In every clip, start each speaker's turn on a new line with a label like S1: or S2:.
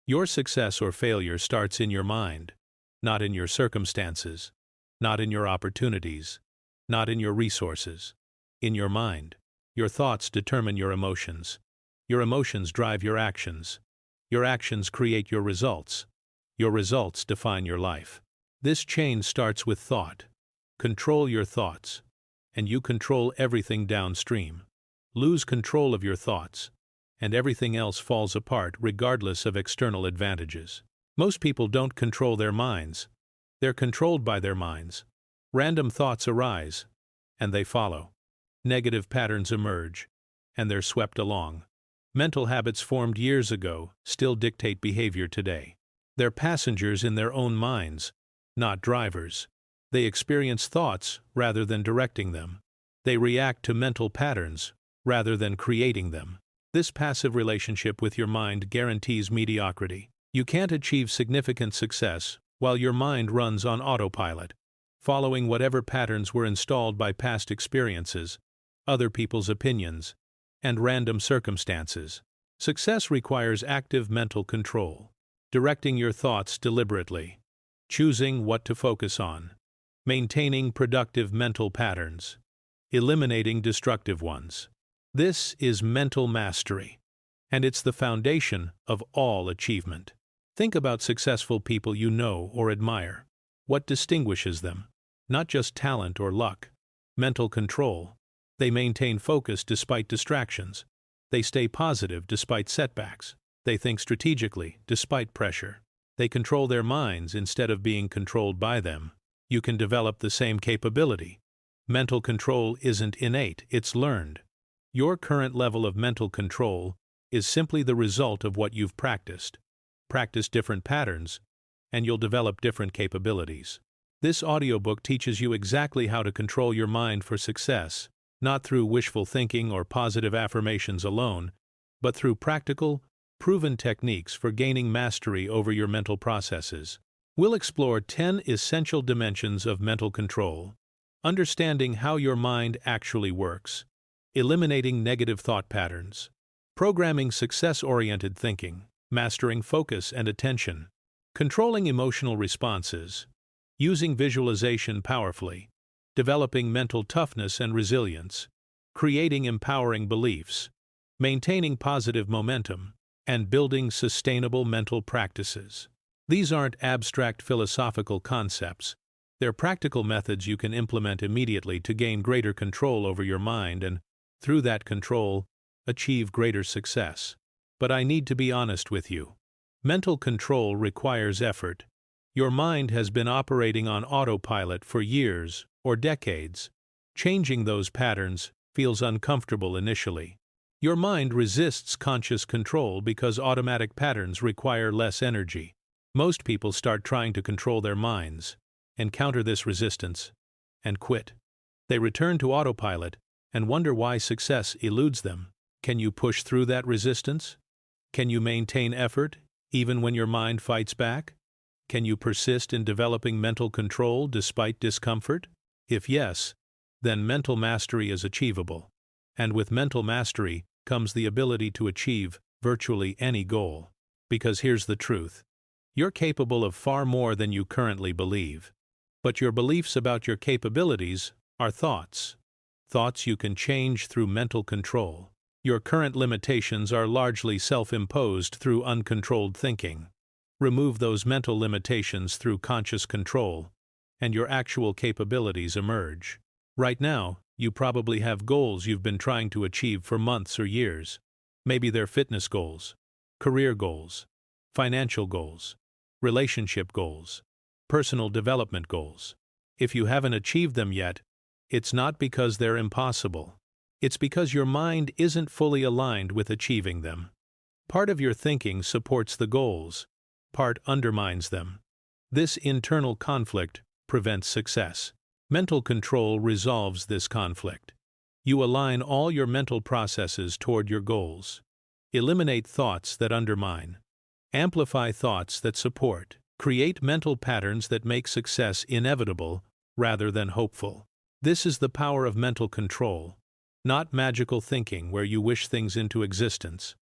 S1: Your success or failure starts in your mind, not in your circumstances, not in your opportunities, not in your resources. In your mind. Your thoughts determine your emotions. Your emotions drive your actions. Your actions create your results. Your results define your life. This chain starts with thought. Control your thoughts, and you control everything downstream. Lose control of your thoughts, and everything else falls apart regardless of external advantages. Most people don't control their minds. They're controlled by their minds. Random thoughts arise, and they follow. Negative patterns emerge, and they're swept along. Mental habits formed years ago still dictate behavior today. They're passengers in their own minds, not drivers. They experience thoughts rather than directing them. They react to mental patterns rather than creating them. This passive relationship with your mind guarantees mediocrity. You can't achieve significant success while your mind runs on autopilot, following whatever patterns were installed by past experiences, other people's opinions, and random circumstances. Success requires active mental control, directing your thoughts deliberately, choosing what to focus on, maintaining productive mental patterns, eliminating destructive ones. This is mental mastery, and it's the foundation of all achievement. Think about successful people you know or admire. What distinguishes them? Not just talent or luck. Mental control. They maintain focus despite distractions. They stay positive despite setbacks. They think strategically despite pressure. They control their minds instead of being controlled by them. You can develop the same capability. Mental control isn't innate, it's learned. Your current level of mental control is simply the result of what you've practiced. Practice different patterns, and you'll develop different capabilities. This audiobook teaches you exactly how to control your mind for success, not through wishful thinking or positive affirmations alone, but through practical, proven techniques for gaining mastery over your mental processes. We'll explore 10 essential dimensions of mental control, understanding how your mind actually works, eliminating negative thought patterns, programming success-oriented thinking, mastering focus and attention, controlling emotional responses, using visualization powerfully, developing mental toughness and resilience, creating empowering beliefs, maintaining positive momentum, and building sustainable mental practices. These aren't abstract philosophical concepts. They're practical methods you can implement immediately to gain greater control over your mind and, through that control, achieve greater success. But I need to be honest with you. Mental control requires effort. Your mind has been operating on autopilot for years or decades. Changing those patterns feels uncomfortable initially. Your mind resists conscious control because automatic patterns require less energy. Most people start trying to control their minds, encounter this resistance, and quit. They return to autopilot and wonder why success eludes them. Can you push through that resistance? Can you maintain effort even when your mind fights back? Can you persist in developing mental control despite discomfort? If yes, then mental mastery is achievable. And with mental mastery comes the ability to achieve virtually any goal. Because here's the truth. You're capable of far more than you currently believe. But your beliefs about your capabilities are thoughts. Thoughts you can change through mental control. Your current limitations are largely self-imposed through uncontrolled thinking. Remove those mental limitations through conscious control, and your actual capabilities emerge. Right now, you probably have goals you've been trying to achieve for months or years. Maybe they're fitness goals, career goals, financial goals, relationship goals, personal development goals. If you haven't achieved them yet, it's not because they're impossible. It's because your mind isn't fully aligned with achieving them. Part of your thinking supports the goals, part undermines them. This internal conflict prevents success. Mental control resolves this conflict. You align all your mental processes toward your goals. Eliminate thoughts that undermine. Amplify thoughts that support. Create mental patterns that make success inevitable rather than hopeful. This is the power of mental control, not magical thinking where you wish things into existence.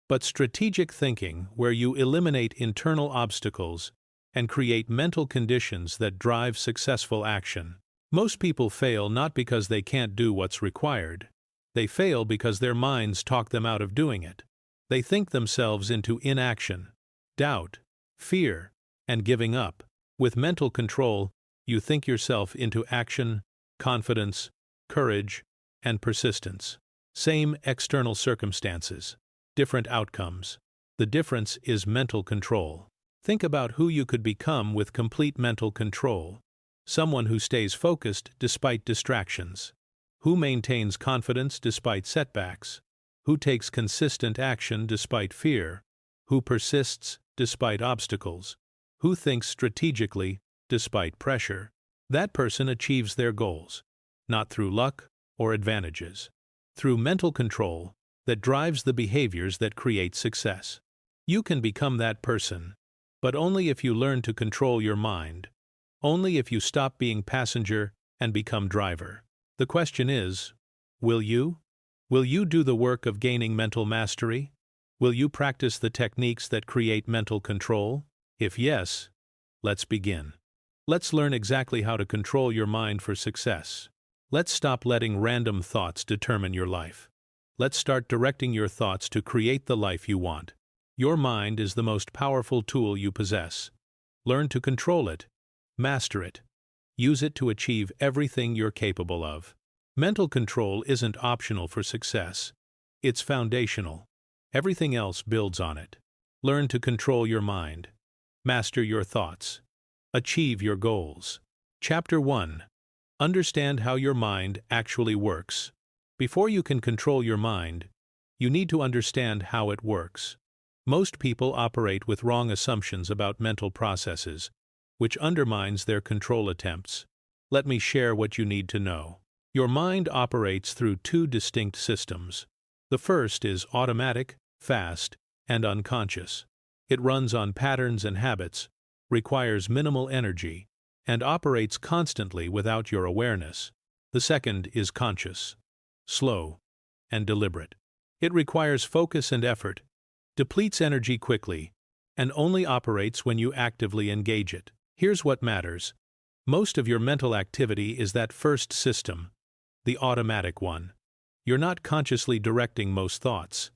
S1: but strategic thinking where you eliminate internal obstacles and create mental conditions that drive successful action. Most people fail not because they can't do what's required. They fail because their minds talk them out of doing it. They think themselves into inaction, doubt, fear, and giving up. With mental control, you think yourself into action, confidence, courage, and persistence. Same external circumstances, different outcomes. The difference is mental control. Think about who you could become with complete mental control. Someone who stays focused despite distractions. Who maintains confidence despite setbacks. Who takes consistent action despite fear. Who persists despite obstacles. Who thinks strategically despite pressure. That person achieves their goals, not through luck or advantages, through mental control that drives the behaviors that create success. You can become that person, but only if you learn to control your mind, only if you stop being passenger and become driver. The question is, will you? Will you do the work of gaining mental mastery? Will you practice the techniques that create mental control? If yes, let's begin. Let's learn exactly how to control your mind for success. Let's stop letting random thoughts determine your life. Let's start directing your thoughts to create the life you want. Your mind is the most powerful tool you possess. Learn to control it, master it, use it to achieve everything you're capable of. Mental control isn't optional for success. It's foundational. Everything else builds on it. Learn to control your mind. Master your thoughts. Achieve your goals. Chapter 1. Understand how your mind actually works. Before you can control your mind, you need to understand how it works. Most people operate with wrong assumptions about mental processes, which undermines their control attempts. Let me share what you need to know. Your mind operates through two distinct systems. The first is automatic, fast, and unconscious. It runs on patterns and habits, requires minimal energy, and operates constantly without your awareness. The second is conscious, slow, and deliberate. It requires focus and effort, depletes energy quickly, and only operates when you actively engage it. Here's what matters. Most of your mental activity is that first system, the automatic one. You're not consciously directing most thoughts.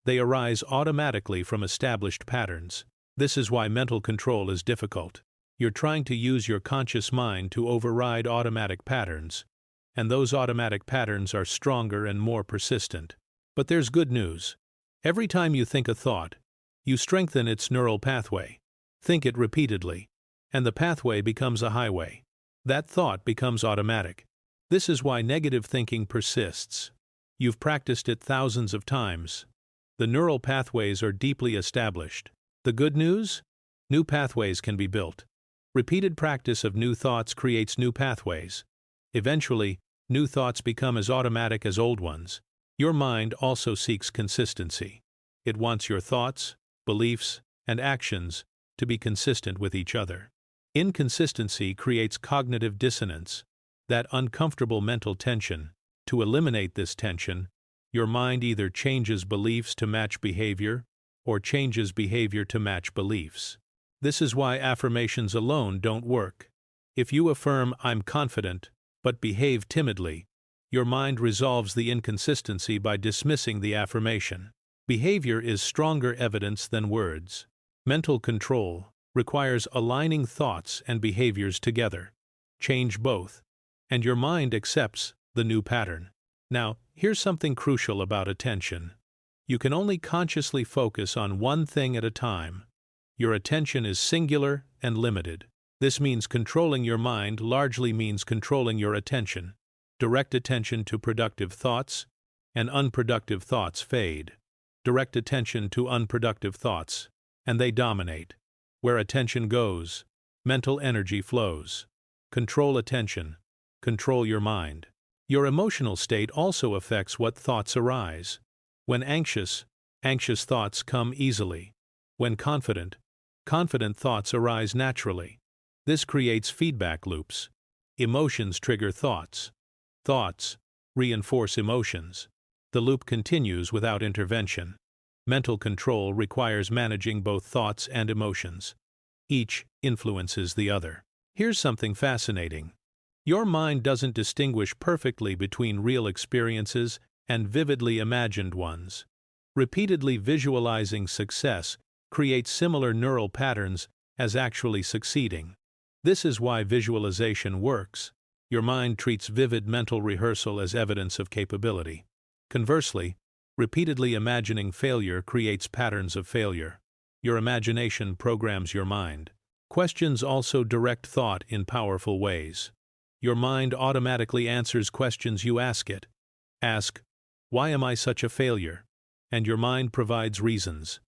S1: They arise automatically from established patterns. This is why mental control is difficult. You're trying to use your conscious mind to override automatic patterns, and those automatic patterns are stronger and more persistent. But there's good news. Every time you think a thought, you strengthen its neural pathway. Think it repeatedly, and the pathway becomes a highway. That thought becomes automatic. This is why negative thinking persists. You've practiced it thousands of times. The neural pathways are deeply established. The good news? New pathways can be built. Repeated practice of new thoughts creates new pathways. Eventually, new thoughts become as automatic as old ones. Your mind also seeks consistency. It wants your thoughts, beliefs, and actions to be consistent with each other. Inconsistency creates cognitive dissonance, that uncomfortable mental tension. To eliminate this tension, your mind either changes beliefs to match behavior or changes behavior to match beliefs. This is why affirmations alone don't work. If you affirm, "I'm confident," but behave timidly, your mind resolves the inconsistency by dismissing the affirmation. Behavior is stronger evidence than words. Mental control requires aligning thoughts and behaviors together. Change both, and your mind accepts the new pattern. Now, here's something crucial about attention. You can only consciously focus on one thing at a time. Your attention is singular and limited. This means controlling your mind largely means controlling your attention. Direct attention to productive thoughts, and unproductive thoughts fade. Direct attention to unproductive thoughts, and they dominate. Where attention goes, mental energy flows. Control attention. Control your mind. Your emotional state also affects what thoughts arise. When anxious, anxious thoughts come easily. When confident, confident thoughts arise naturally. This creates feedback loops. Emotions trigger thoughts. Thoughts reinforce emotions. The loop continues without intervention. Mental control requires managing both thoughts and emotions. Each influences the other. Here's something fascinating. Your mind doesn't distinguish perfectly between real experiences and vividly imagined ones. Repeatedly visualizing success creates similar neural patterns as actually succeeding. This is why visualization works. Your mind treats vivid mental rehearsal as evidence of capability. Conversely, repeatedly imagining failure creates patterns of failure. Your imagination programs your mind. Questions also direct thought in powerful ways. Your mind automatically answers questions you ask it. Ask, "Why am I such a failure?" And your mind provides reasons.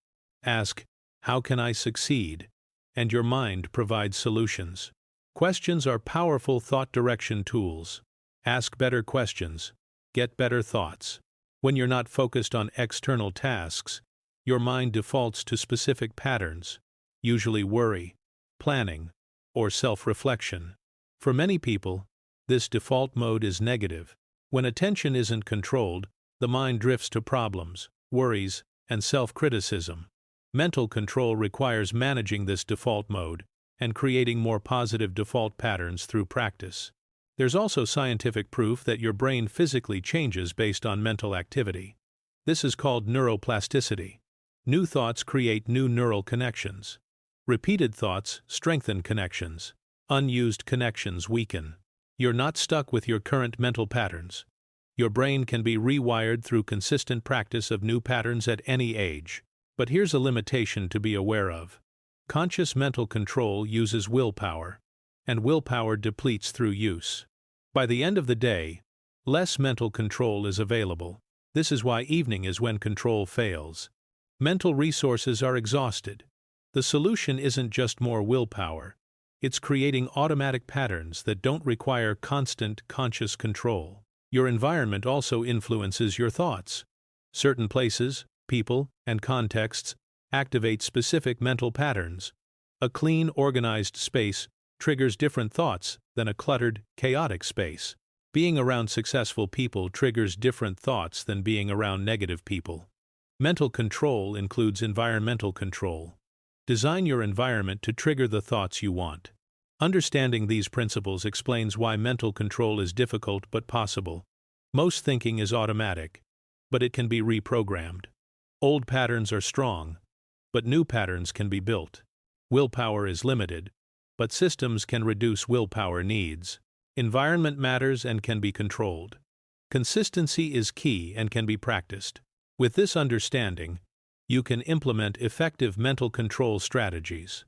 S1: Ask, "How can I succeed?" And your mind provides solutions. Questions are powerful thought direction tools. Ask better questions. Get better thoughts. When you're not focused on external tasks, your mind defaults to specific patterns, usually worry, planning, or self-reflection. For many people, this default mode is negative. When attention isn't controlled, the mind drifts to problems, worries, and self-criticism. Mental control requires managing this default mode and creating more positive default patterns through practice. There's also scientific proof that your brain physically changes based on mental activity. This is called neuroplasticity. New thoughts create new neural connections. Repeated thoughts strengthen connections. Unused connections weaken. You're not stuck with your current mental patterns. Your brain can be rewired through consistent practice of new patterns at any age. But here's a limitation to be aware of. Conscious mental control uses willpower, and willpower depletes through use. By the end of the day, less mental control is available. This is why evening is when control fails. Mental resources are exhausted. The solution isn't just more willpower. It's creating automatic patterns that don't require constant conscious control. Your environment also influences your thoughts. Certain places, people, and contexts activate specific mental patterns. A clean, organized space triggers different thoughts than a cluttered, chaotic space. Being around successful people triggers different thoughts than being around negative people. Mental control includes environmental control. Design your environment to trigger the thoughts you want. Understanding these principles explains why mental control is difficult but possible. Most thinking is automatic, but it can be reprogrammed. Old patterns are strong, but new patterns can be built. Willpower is limited, but systems can reduce willpower needs. Environment matters and can be controlled. Consistency is key and can be practiced. With this understanding, you can implement effective mental control strategies.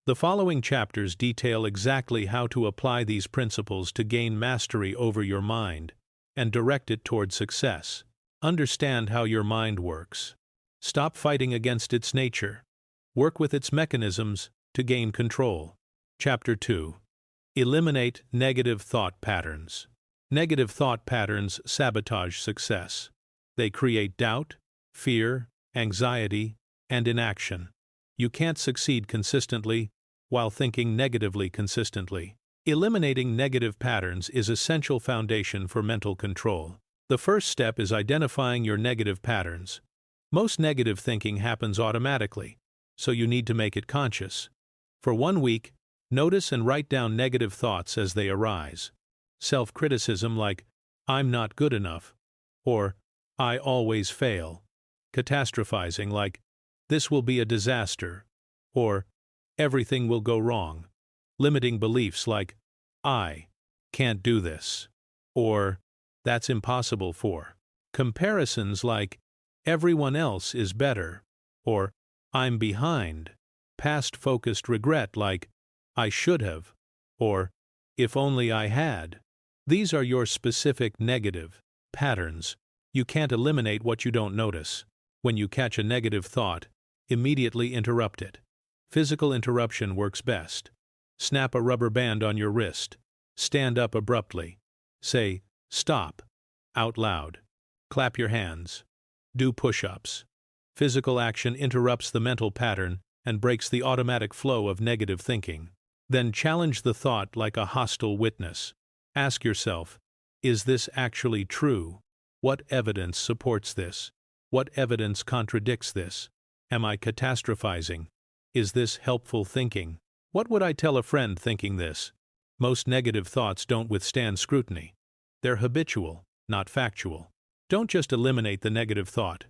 S1: The following chapters detail exactly how to apply these principles to gain mastery over your mind and direct it toward success. Understand how your mind works. Stop fighting against its nature. Work with its mechanisms to gain control. Chapter 2. Eliminate negative thought patterns. Negative thought patterns sabotage success. They create doubt, fear, anxiety, and inaction. You can't succeed consistently while thinking negatively consistently. Eliminating negative patterns is an essential foundation for mental control. The first step is identifying your negative patterns. Most negative thinking happens automatically, so you need to make it conscious. For 1 week, notice and write down negative thoughts as they arise. Self-criticism like, "I'm not good enough," or "I always fail." Catastrophizing like, "This will be a disaster," or "Everything will go wrong." Limiting beliefs like, "I can't do this," or "That's impossible for." Comparisons like, "Everyone else is better," or "I'm behind." Past-focused regret like, "I should have," or "If only I had." These are your specific negative patterns. You can't eliminate what you don't notice. When you catch a negative thought, immediately interrupt it. Physical interruption works best. Snap a rubber band on your wrist. Stand up abruptly. Say, "Stop," out loud. Clap your hands. Do push-ups. Physical action interrupts the mental pattern and breaks the automatic flow of negative thinking. Then challenge the thought like a hostile witness. Ask yourself, is this actually true? What evidence supports this? What evidence contradicts this? Am I catastrophizing? Is this helpful thinking? What would I tell a friend thinking this? Most negative thoughts don't withstand scrutiny. They're habitual, not factual. Don't just eliminate the negative thought.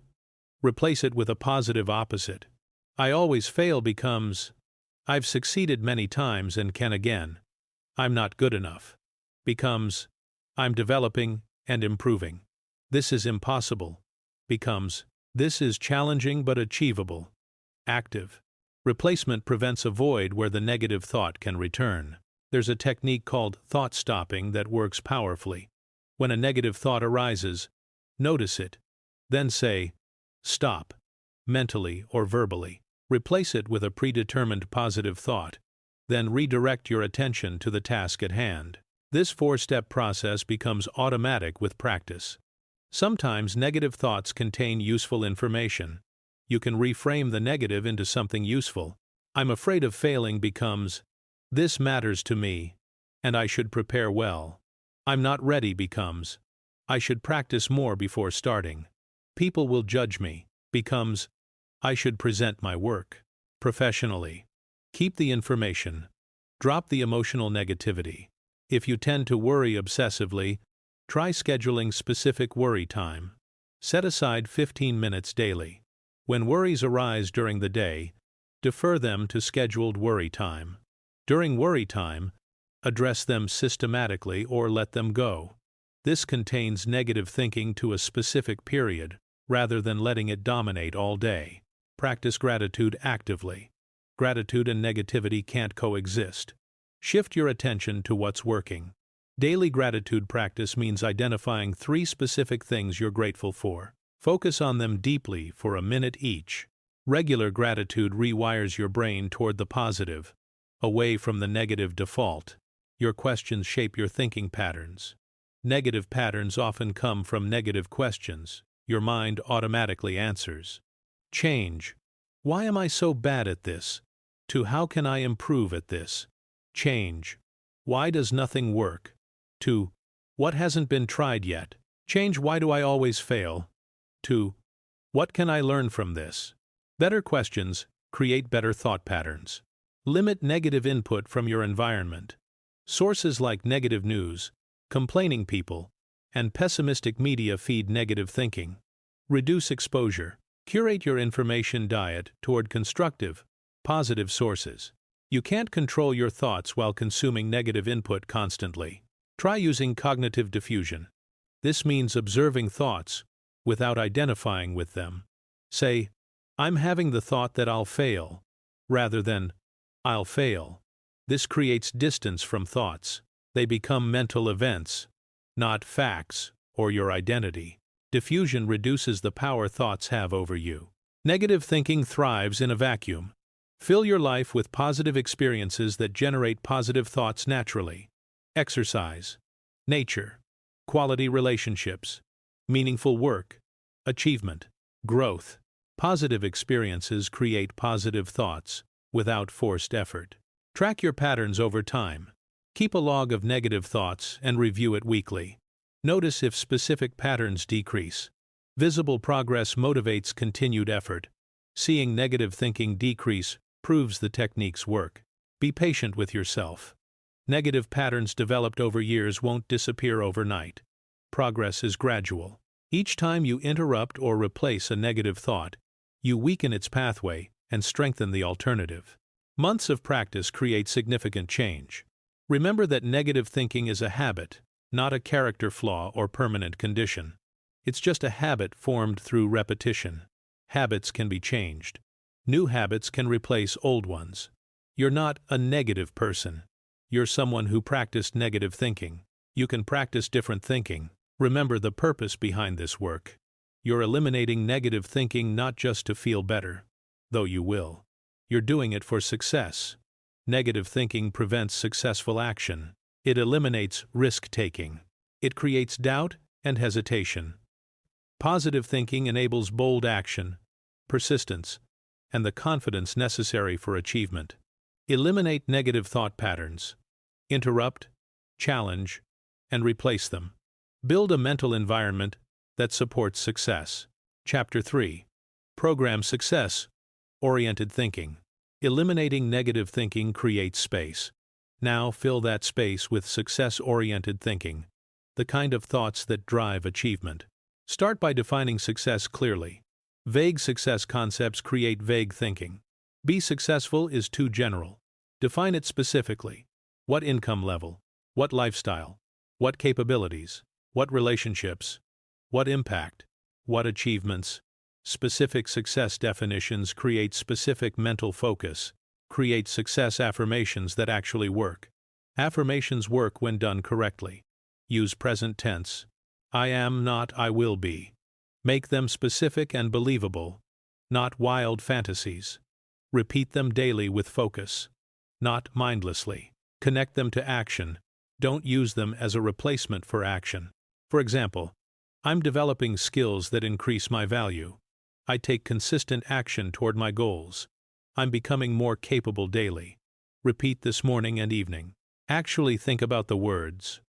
S1: Replace it with a positive opposite. I always fail becomes, I've succeeded many times and can again. I'm not good enough. Becomes, I'm developing and improving. This is impossible. Becomes, this is challenging but achievable. Active. Replacement prevents a void where the negative thought can return. There's a technique called thought stopping that works powerfully. When a negative thought arises, notice it. Then say, stop, mentally or verbally. Replace it with a predetermined positive thought. Then redirect your attention to the task at hand. This four-step process becomes automatic with practice. Sometimes negative thoughts contain useful information. You can reframe the negative into something useful. I'm afraid of failing becomes, this matters to me, and I should prepare well. I'm not ready becomes, I should practice more before starting. People will judge me becomes, I should present my work professionally. Keep the information. Drop the emotional negativity. If you tend to worry obsessively, try scheduling specific worry time. Set aside 15 minutes daily. When worries arise during the day, defer them to scheduled worry time. During worry time, address them systematically or let them go. This contains negative thinking to a specific period, rather than letting it dominate all day. Practice gratitude actively. Gratitude and negativity can't coexist. Shift your attention to what's working. Daily gratitude practice means identifying 3 specific things you're grateful for. Focus on them deeply for a minute each. Regular gratitude rewires your brain toward the positive, away from the negative default. Your questions shape your thinking patterns. Negative patterns often come from negative questions. Your mind automatically answers. Change. Why am I so bad at this? To how can I improve at this? Change. Why does nothing work? To what hasn't been tried yet? Change. Why do I always fail? To what can I learn from this? Better questions create better thought patterns. Limit negative input from your environment. Sources like negative news, complaining people, and pessimistic media feed negative thinking. Reduce exposure. Curate your information diet toward constructive, positive sources. You can't control your thoughts while consuming negative input constantly. Try using cognitive diffusion. This means observing thoughts without identifying with them. Say, I'm having the thought that I'll fail, rather than, I'll fail. This creates distance from thoughts. They become mental events, not facts or your identity. Diffusion reduces the power thoughts have over you. Negative thinking thrives in a vacuum. Fill your life with positive experiences that generate positive thoughts naturally. Exercise, nature, quality relationships, meaningful work, achievement, growth. Positive experiences create positive thoughts without forced effort. Track your patterns over time. Keep a log of negative thoughts and review it weekly. Notice if specific patterns decrease. Visible progress motivates continued effort. Seeing negative thinking decrease proves the techniques work. Be patient with yourself. Negative patterns developed over years won't disappear overnight. Progress is gradual. Each time you interrupt or replace a negative thought, you weaken its pathway and strengthen the alternative. Months of practice create significant change. Remember that negative thinking is a habit, not a character flaw or permanent condition. It's just a habit formed through repetition. Habits can be changed. New habits can replace old ones. You're not a negative person. You're someone who practiced negative thinking. You can practice different thinking. Remember the purpose behind this work. You're eliminating negative thinking not just to feel better, though you will. You're doing it for success. Negative thinking prevents successful action. It eliminates risk-taking. It creates doubt and hesitation. Positive thinking enables bold action, persistence, and the confidence necessary for achievement. Eliminate negative thought patterns. Interrupt, challenge, and replace them. Build a mental environment that supports success. Chapter 3. Program Success Oriented Thinking. Eliminating negative thinking creates space. Now fill that space with success-oriented thinking, the kind of thoughts that drive achievement. Start by defining success clearly. Vague success concepts create vague thinking. Be successful is too general. Define it specifically. What income level? What lifestyle? What capabilities? What relationships? What impact? What achievements? Specific success definitions create specific mental focus, create success affirmations that actually work. Affirmations work when done correctly. Use present tense. I am not, I will be. Make them specific and believable, not wild fantasies. Repeat them daily with focus, not mindlessly. Connect them to action. Don't use them as a replacement for action. For example, I'm developing skills that increase my value. I take consistent action toward my goals. I'm becoming more capable daily. Repeat this morning and evening. Actually think about the words.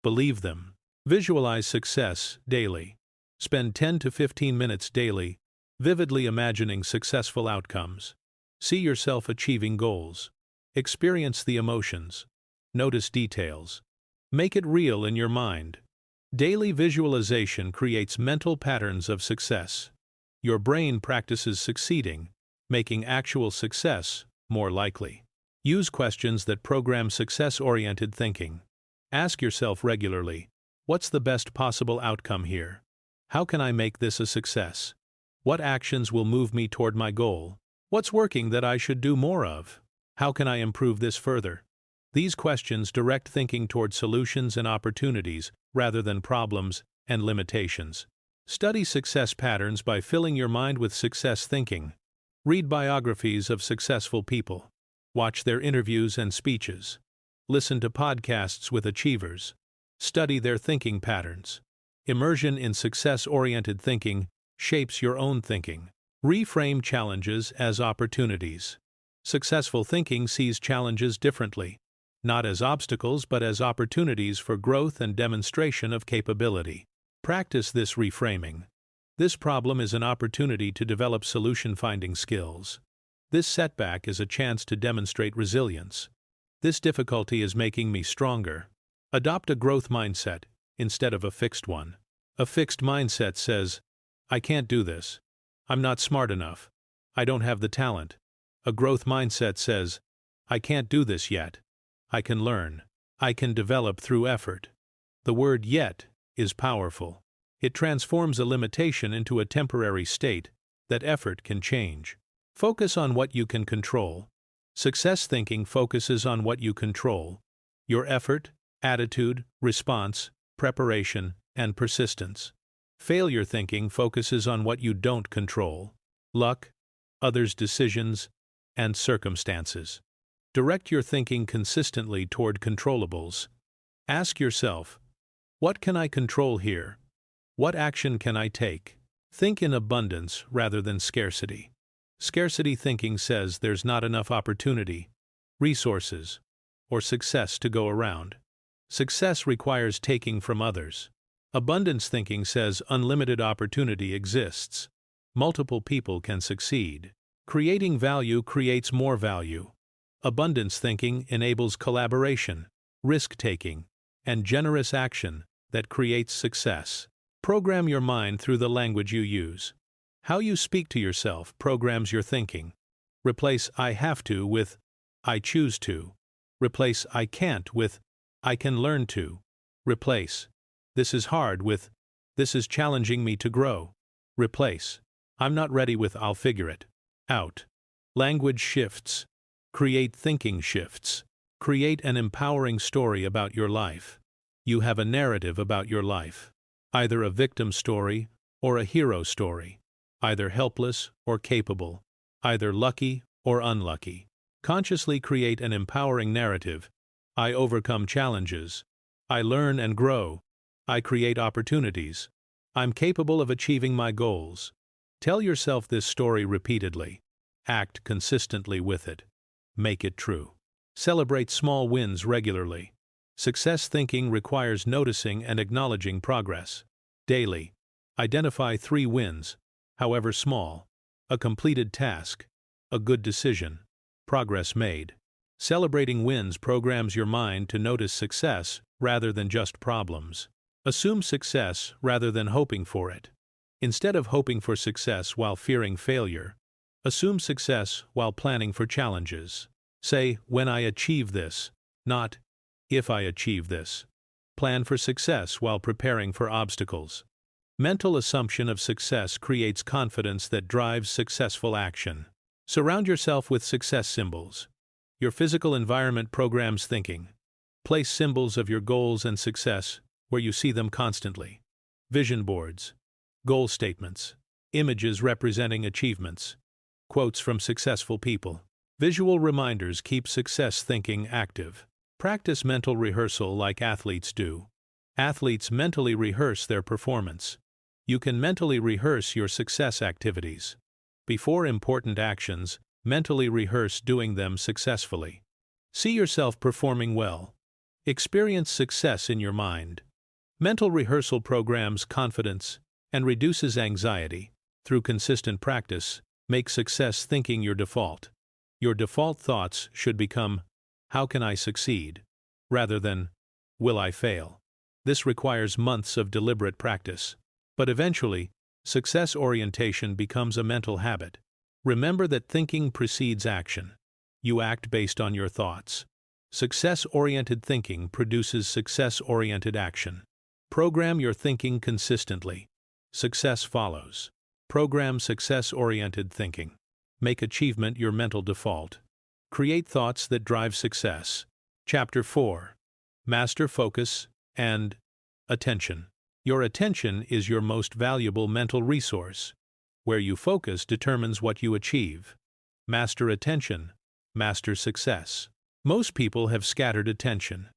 S1: Believe them. Visualize success daily. Spend 10 to 15 minutes daily, vividly imagining successful outcomes. See yourself achieving goals. Experience the emotions. Notice details. Make it real in your mind. Daily visualization creates mental patterns of success. Your brain practices succeeding, making actual success more likely. Use questions that program success-oriented thinking. Ask yourself regularly, what's the best possible outcome here? How can I make this a success? What actions will move me toward my goal? What's working that I should do more of? How can I improve this further? These questions direct thinking toward solutions and opportunities rather than problems and limitations. Study success patterns by filling your mind with success thinking. Read biographies of successful people. Watch their interviews and speeches. Listen to podcasts with achievers. Study their thinking patterns. Immersion in success-oriented thinking shapes your own thinking. Reframe challenges as opportunities. Successful thinking sees challenges differently, not as obstacles but as opportunities for growth and demonstration of capability. Practice this reframing. This problem is an opportunity to develop solution-finding skills. This setback is a chance to demonstrate resilience. This difficulty is making me stronger. Adopt a growth mindset instead of a fixed one. A fixed mindset says, I can't do this. I'm not smart enough. I don't have the talent. A growth mindset says, I can't do this yet. I can learn. I can develop through effort. The word yet is powerful. It transforms a limitation into a temporary state that effort can change. Focus on what you can control. Success thinking focuses on what you control: your effort, attitude, response, preparation, and persistence. Failure thinking focuses on what you don't control: luck, others' decisions, and circumstances. Direct your thinking consistently toward controllables. Ask yourself, what can I control here? What action can I take? Think in abundance rather than scarcity. Scarcity thinking says there's not enough opportunity, resources, or success to go around. Success requires taking from others. Abundance thinking says unlimited opportunity exists. Multiple people can succeed. Creating value creates more value. Abundance thinking enables collaboration, risk-taking, and generous action that creates success. Program your mind through the language you use. How you speak to yourself programs your thinking. Replace I have to with I choose to. Replace I can't with I can learn to. Replace this is hard with this is challenging me to grow. Replace I'm not ready with I'll figure it out. Language shifts. Create thinking shifts. Create an empowering story about your life. You have a narrative about your life. Either a victim story or a hero story. Either helpless or capable. Either lucky or unlucky. Consciously create an empowering narrative. I overcome challenges. I learn and grow. I create opportunities. I'm capable of achieving my goals. Tell yourself this story repeatedly. Act consistently with it. Make it true. Celebrate small wins regularly. Success thinking requires noticing and acknowledging progress. Daily. Identify 3 wins, however small, a completed task, a good decision, progress made. Celebrating wins programs your mind to notice success rather than just problems. Assume success rather than hoping for it. Instead of hoping for success while fearing failure, assume success while planning for challenges. Say, when I achieve this, not if I achieve this. Plan for success while preparing for obstacles. Mental assumption of success creates confidence that drives successful action. Surround yourself with success symbols. Your physical environment programs thinking. Place symbols of your goals and success where you see them constantly. Vision boards, goal statements, images representing achievements, quotes from successful people. Visual reminders keep success thinking active. Practice mental rehearsal like athletes do. Athletes mentally rehearse their performance. You can mentally rehearse your success activities. Before important actions, mentally rehearse doing them successfully. See yourself performing well. Experience success in your mind. Mental rehearsal programs confidence and reduces anxiety. Through consistent practice, make success thinking your default. Your default thoughts should become, how can I succeed? Rather than, will I fail? This requires months of deliberate practice. But eventually, success orientation becomes a mental habit. Remember that thinking precedes action. You act based on your thoughts. Success-oriented thinking produces success-oriented action. Program your thinking consistently. Success follows. Program success-oriented thinking. Make achievement your mental default. Create thoughts that drive success. Chapter 4. Master focus and attention. Your attention is your most valuable mental resource. Where you focus determines what you achieve. Master attention, master success. Most people have scattered attention.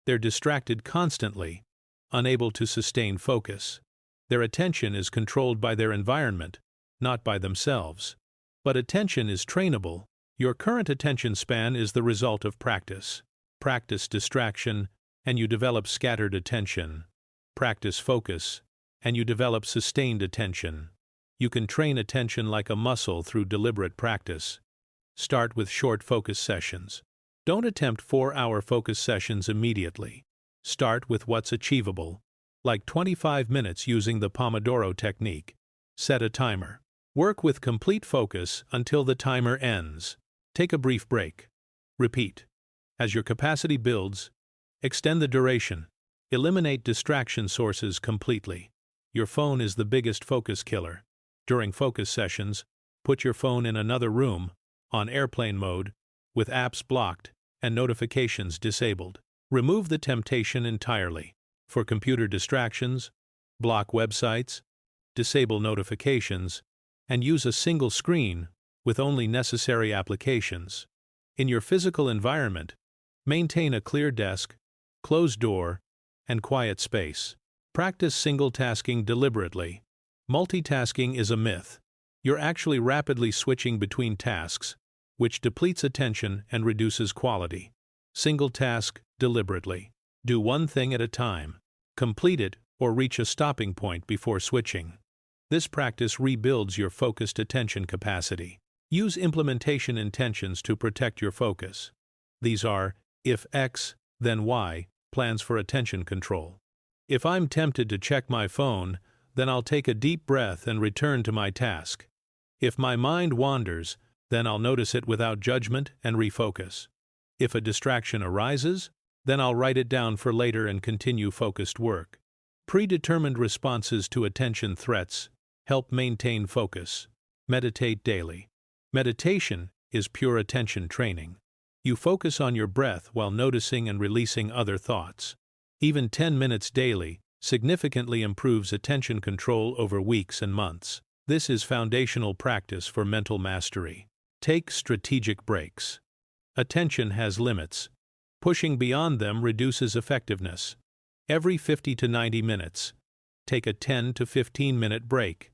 S1: They're distracted constantly, unable to sustain focus. Their attention is controlled by their environment, not by themselves. But attention is trainable. Your current attention span is the result of practice. Practice distraction, and you develop scattered attention. Practice focus, and you develop sustained attention. You can train attention like a muscle through deliberate practice. Start with short focus sessions. Don't attempt 4-hour focus sessions immediately. Start with what's achievable, like 25 minutes using the Pomodoro technique. Set a timer. Work with complete focus until the timer ends. Take a brief break. Repeat. As your capacity builds, extend the duration. Eliminate distraction sources completely. Your phone is the biggest focus killer. During focus sessions, put your phone in another room, on airplane mode, with apps blocked and notifications disabled. Remove the temptation entirely. For computer distractions, block websites, disable notifications, and use a single screen with only necessary applications. In your physical environment, maintain a clear desk, closed door, and quiet space. Practice single tasking deliberately. Multitasking is a myth. You're actually rapidly switching between tasks, which depletes attention and reduces quality. Single task deliberately. Do one thing at a time. Complete it or reach a stopping point before switching. This practice rebuilds your focused attention capacity. Use implementation intentions to protect your focus. These are, if X, then Y, plans for attention control. If I'm tempted to check my phone, then I'll take a deep breath and return to my task. If my mind wanders, then I'll notice it without judgment and refocus. If a distraction arises, then I'll write it down for later and continue focused work. Predetermined responses to attention threats help maintain focus. Meditate daily. Meditation is pure attention training. You focus on your breath while noticing and releasing other thoughts. Even 10 minutes daily significantly improves attention control over weeks and months. This is foundational practice for mental mastery. Take strategic breaks. Attention has limits. Pushing beyond them reduces effectiveness. Every 50 to 90 minutes, take a 10 to 15-minute break.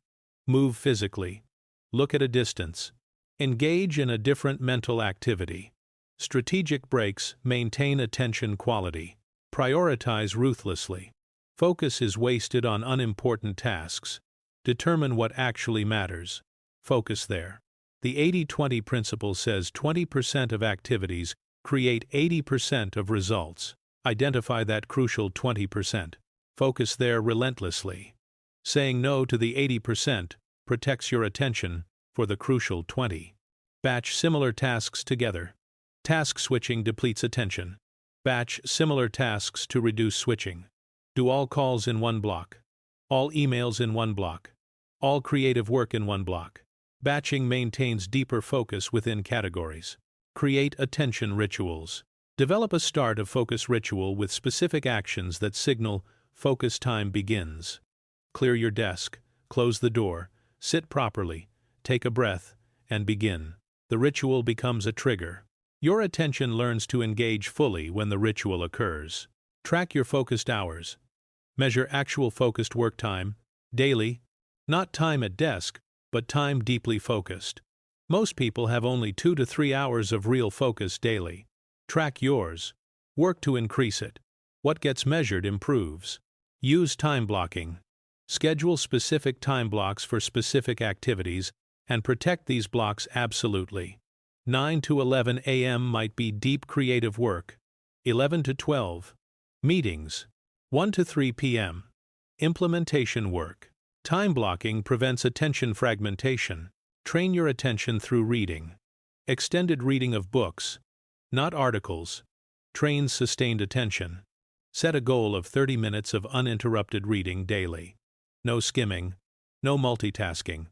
S1: Move physically. Look at a distance. Engage in a different mental activity. Strategic breaks maintain attention quality. Prioritize ruthlessly. Focus is wasted on unimportant tasks. Determine what actually matters. Focus there. The 80-20 principle says 20% of activities create 80% of results. Identify that crucial 20%. Focus there relentlessly. Saying no to the 80% protects your attention for the crucial 20. Batch similar tasks together. Task switching depletes attention. Batch similar tasks to reduce switching. Do all calls in one block. All emails in one block. All creative work in one block. Batching maintains deeper focus within categories. Create attention rituals. Develop a start of focus ritual with specific actions that signal focus time begins. Clear your desk, close the door, sit properly, take a breath, and begin. The ritual becomes a trigger. Your attention learns to engage fully when the ritual occurs. Track your focused hours. Measure actual focused work time, daily, not time at desk, but time deeply focused. Most people have only 2 to 3 hours of real focus daily. Track yours. Work to increase it. What gets measured improves. Use time blocking. Schedule specific time blocks for specific activities and protect these blocks absolutely. 9 to 11 a.m. might be deep creative work. 11 to 12. Meetings. 1 to 3 p.m. Implementation work. Time blocking prevents attention fragmentation. Train your attention through reading. Extended reading of books, not articles, trains sustained attention. Set a goal of 30 minutes of uninterrupted reading daily. No skimming, no multitasking,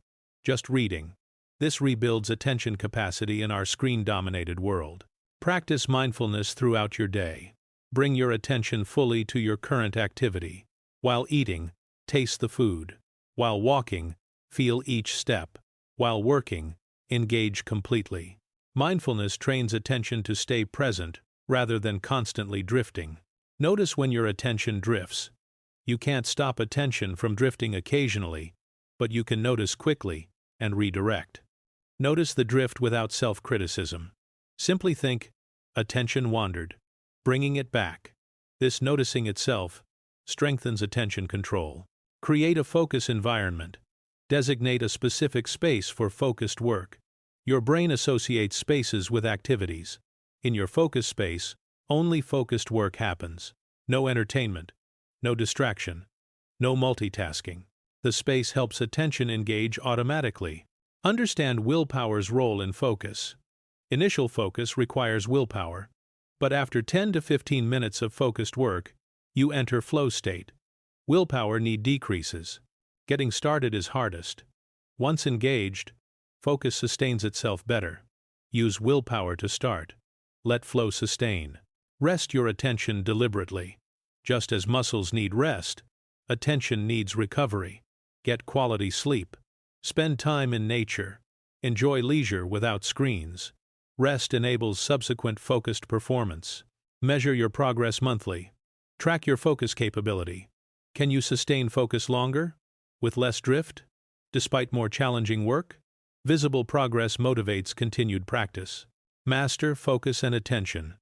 S1: just reading. This rebuilds attention capacity in our screen-dominated world. Practice mindfulness throughout your day. Bring your attention fully to your current activity. While eating, taste the food. While walking, feel each step. While working, engage completely. Mindfulness trains attention to stay present rather than constantly drifting. Notice when your attention drifts. You can't stop attention from drifting occasionally, but you can notice quickly and redirect. Notice the drift without self-criticism. Simply think, attention wandered. Bringing it back. This noticing itself strengthens attention control. Create a focus environment. Designate a specific space for focused work. Your brain associates spaces with activities. In your focus space, only focused work happens. No entertainment, no distraction, no multitasking. The space helps attention engage automatically. Understand willpower's role in focus. Initial focus requires willpower, but after 10 to 15 minutes of focused work, you enter flow state. Willpower need decreases. Getting started is hardest. Once engaged, focus sustains itself better. Use willpower to start. Let flow sustain. Rest your attention deliberately. Just as muscles need rest, attention needs recovery. Get quality sleep. Spend time in nature. Enjoy leisure without screens. Rest enables subsequent focused performance. Measure your progress monthly. Track your focus capability. Can you sustain focus longer? With less drift? Despite more challenging work? Visible progress motivates continued practice. Master focus and attention.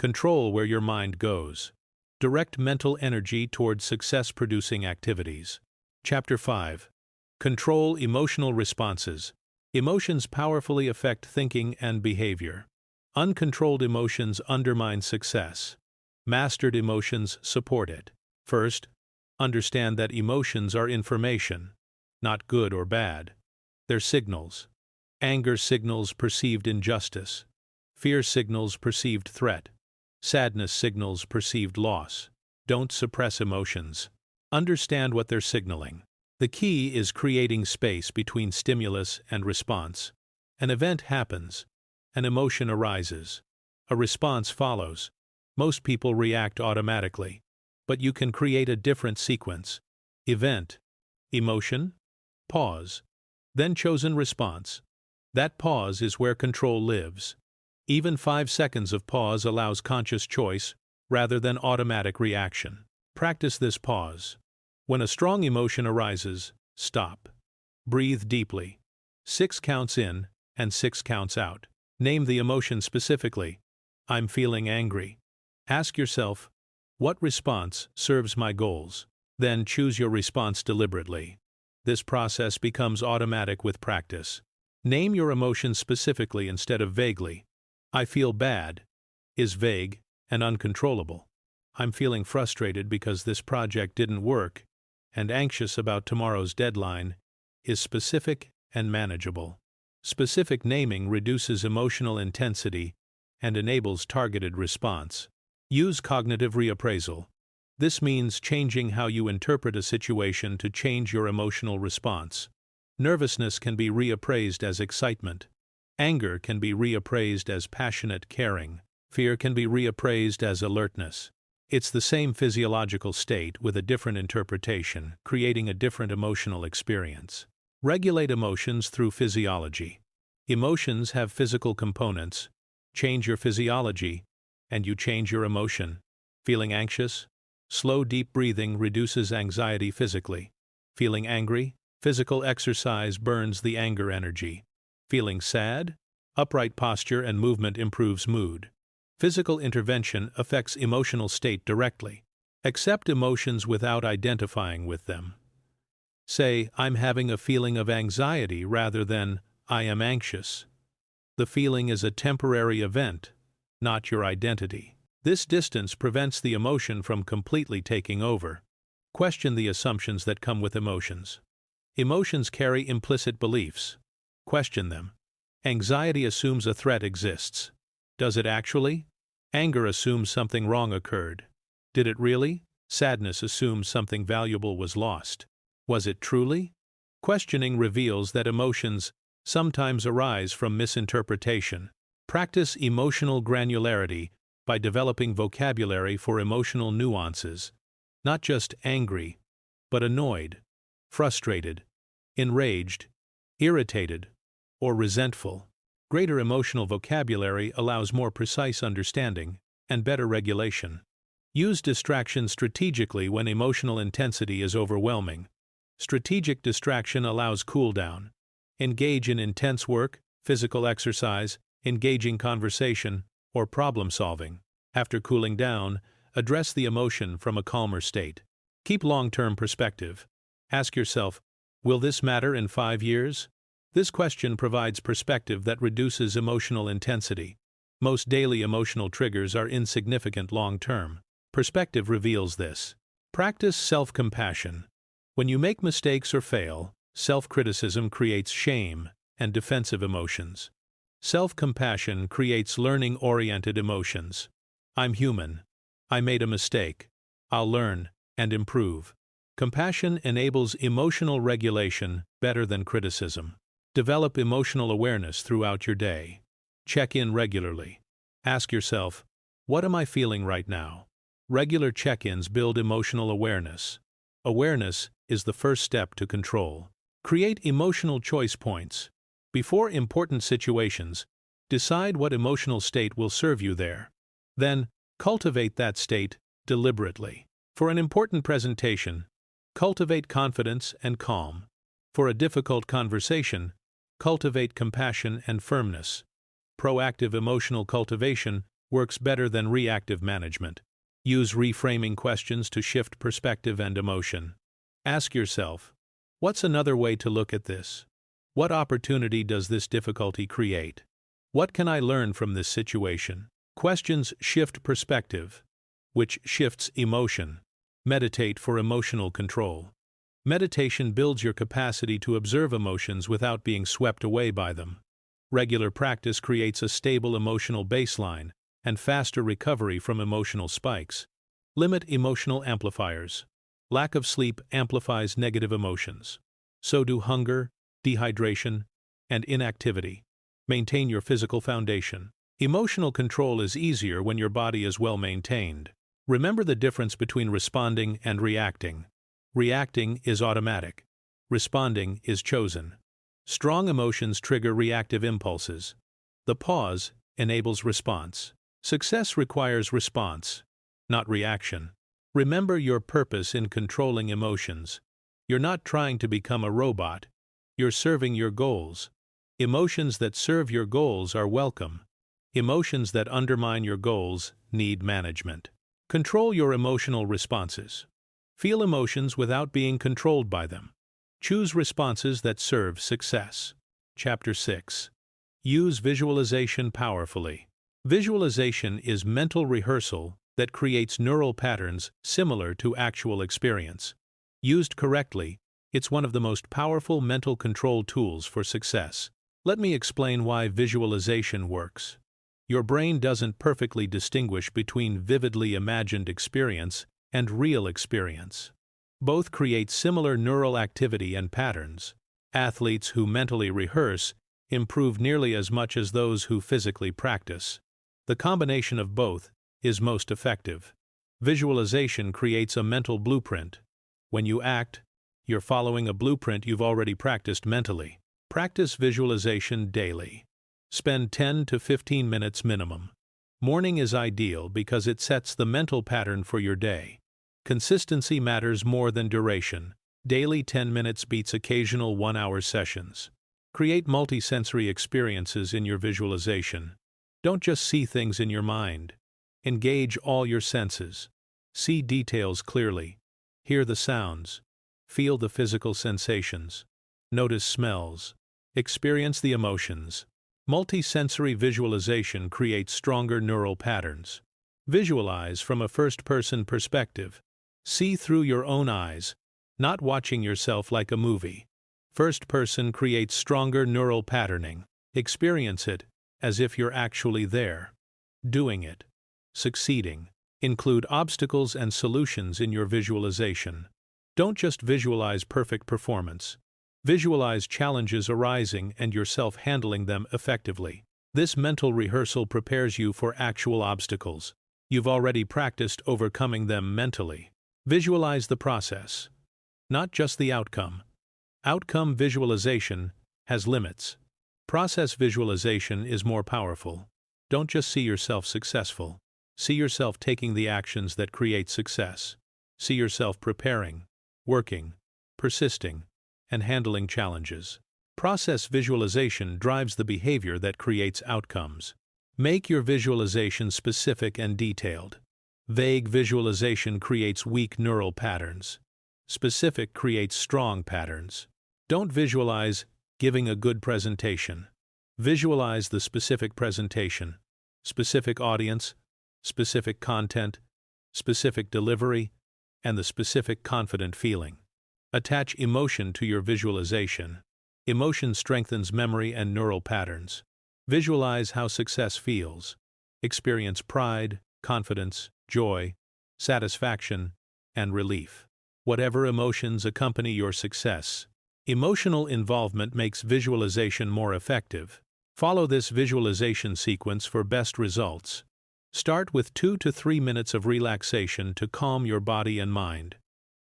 S1: Control where your mind goes. Direct mental energy towards success-producing activities. Chapter 5. Control emotional responses. Emotions powerfully affect thinking and behavior. Uncontrolled emotions undermine success. Mastered emotions support it. First, understand that emotions are information, not good or bad. They're signals. Anger signals perceived injustice. Fear signals perceived threat. Sadness signals perceived loss. Don't suppress emotions. Understand what they're signaling. The key is creating space between stimulus and response. An event happens. An emotion arises. A response follows. Most people react automatically. But you can create a different sequence. Event, emotion, pause, then chosen response. That pause is where control lives. Even 5 seconds of pause allows conscious choice rather than automatic reaction. Practice this pause. When a strong emotion arises, stop. Breathe deeply. 6 counts in and 6 counts out. Name the emotion specifically. I'm feeling angry. Ask yourself, what response serves my goals? Then choose your response deliberately. This process becomes automatic with practice. Name your emotions specifically instead of vaguely. I feel bad is vague and uncontrollable. I'm feeling frustrated because this project didn't work, and anxious about tomorrow's deadline is specific and manageable. Specific naming reduces emotional intensity and enables targeted response. Use cognitive reappraisal. This means changing how you interpret a situation to change your emotional response. Nervousness can be reappraised as excitement. Anger can be reappraised as passionate caring. Fear can be reappraised as alertness. It's the same physiological state with a different interpretation, creating a different emotional experience. Regulate emotions through physiology. Emotions have physical components. Change your physiology, and you change your emotion. Feeling anxious? Slow, deep breathing reduces anxiety physically. Feeling angry? Physical exercise burns the anger energy. Feeling sad? Upright posture and movement improves mood. Physical intervention affects emotional state directly. Accept emotions without identifying with them. Say, I'm having a feeling of anxiety rather than, I am anxious. The feeling is a temporary event, not your identity. This distance prevents the emotion from completely taking over. Question the assumptions that come with emotions. Emotions carry implicit beliefs. Question them. Anxiety assumes a threat exists. Does it actually? Anger assumes something wrong occurred. Did it really? Sadness assumes something valuable was lost. Was it truly? Questioning reveals that emotions sometimes arise from misinterpretation. Practice emotional granularity by developing vocabulary for emotional nuances, not just angry, but annoyed, frustrated, enraged, irritated, or resentful. Greater emotional vocabulary allows more precise understanding and better regulation. Use distraction strategically when emotional intensity is overwhelming. Strategic distraction allows cool down. Engage in intense work, physical exercise, engaging conversation, or problem solving. After cooling down, address the emotion from a calmer state. Keep long-term perspective. Ask yourself, will this matter in 5 years? This question provides perspective that reduces emotional intensity. Most daily emotional triggers are insignificant long-term. Perspective reveals this. Practice self-compassion. When you make mistakes or fail, self-criticism creates shame and defensive emotions. Self-compassion creates learning-oriented emotions. I'm human. I made a mistake. I'll learn and improve. Compassion enables emotional regulation better than criticism. Develop emotional awareness throughout your day. Check in regularly. Ask yourself, what am I feeling right now? Regular check-ins build emotional awareness. Awareness is the first step to control. Create emotional choice points. Before important situations, decide what emotional state will serve you there. Then, cultivate that state deliberately. For an important presentation, cultivate confidence and calm. For a difficult conversation, cultivate compassion and firmness. Proactive emotional cultivation works better than reactive management. Use reframing questions to shift perspective and emotion. Ask yourself, what's another way to look at this? What opportunity does this difficulty create? What can I learn from this situation? Questions shift perspective, which shifts emotion. Meditate for emotional control. Meditation builds your capacity to observe emotions without being swept away by them. Regular practice creates a stable emotional baseline and faster recovery from emotional spikes. Limit emotional amplifiers. Lack of sleep amplifies negative emotions. So do hunger, dehydration, and inactivity. Maintain your physical foundation. Emotional control is easier when your body is well maintained. Remember the difference between responding and reacting. Reacting is automatic. Responding is chosen. Strong emotions trigger reactive impulses. The pause enables response. Success requires response, not reaction. Remember your purpose in controlling emotions. You're not trying to become a robot. You're serving your goals. Emotions that serve your goals are welcome. Emotions that undermine your goals need management. Control your emotional responses. Feel emotions without being controlled by them. Choose responses that serve success. Chapter 6. Use visualization powerfully. Visualization is mental rehearsal that creates neural patterns similar to actual experience. Used correctly, it's one of the most powerful mental control tools for success. Let me explain why visualization works. Your brain doesn't perfectly distinguish between vividly imagined experience and real experience. Both create similar neural activity and patterns. Athletes who mentally rehearse improve nearly as much as those who physically practice. The combination of both is most effective. Visualization creates a mental blueprint. When you act, you're following a blueprint you've already practiced mentally. Practice visualization daily. Spend 10 to 15 minutes minimum. Morning is ideal because it sets the mental pattern for your day. Consistency matters more than duration. Daily 10 minutes beats occasional 1-hour sessions. Create multisensory experiences in your visualization. Don't just see things in your mind. Engage all your senses. See details clearly. Hear the sounds. Feel the physical sensations. Notice smells. Experience the emotions. Multisensory visualization creates stronger neural patterns. Visualize from a first-person perspective. See through your own eyes, not watching yourself like a movie. First person creates stronger neural patterning. Experience it as if you're actually there. Doing it. Succeeding. Include obstacles and solutions in your visualization. Don't just visualize perfect performance. Visualize challenges arising and yourself handling them effectively. This mental rehearsal prepares you for actual obstacles. You've already practiced overcoming them mentally. Visualize the process, not just the outcome. Outcome visualization has limits. Process visualization is more powerful. Don't just see yourself successful. See yourself taking the actions that create success. See yourself preparing, working, persisting, and handling challenges. Process visualization drives the behavior that creates outcomes. Make your visualization specific and detailed. Vague visualization creates weak neural patterns. Specific creates strong patterns. Don't visualize giving a good presentation. Visualize the specific presentation, specific audience, specific content, specific delivery, and the specific confident feeling. Attach emotion to your visualization. Emotion strengthens memory and neural patterns. Visualize how success feels. Experience pride, confidence, joy, satisfaction, and relief. Whatever emotions accompany your success, emotional involvement makes visualization more effective. Follow this visualization sequence for best results. Start with 2 to 3 minutes of relaxation to calm your body and mind.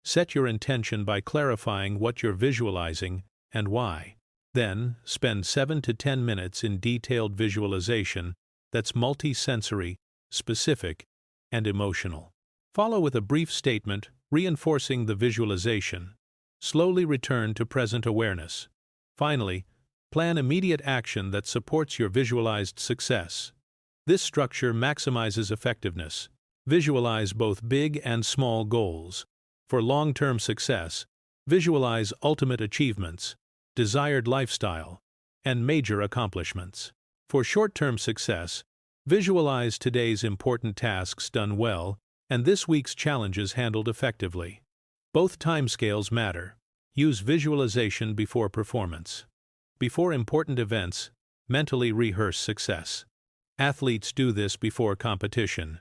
S1: Set your intention by clarifying what you're visualizing and why. Then, spend 7 to 10 minutes in detailed visualization that's multisensory, specific, and emotional. Follow with a brief statement reinforcing the visualization. Slowly return to present awareness. Finally, plan immediate action that supports your visualized success. This structure maximizes effectiveness. Visualize both big and small goals. For long-term success, visualize ultimate achievements, desired lifestyle, and major accomplishments. For short-term success, visualize today's important tasks done well and this week's challenges handled effectively. Both timescales matter. Use visualization before performance. Before important events, mentally rehearse success. Athletes do this before competition.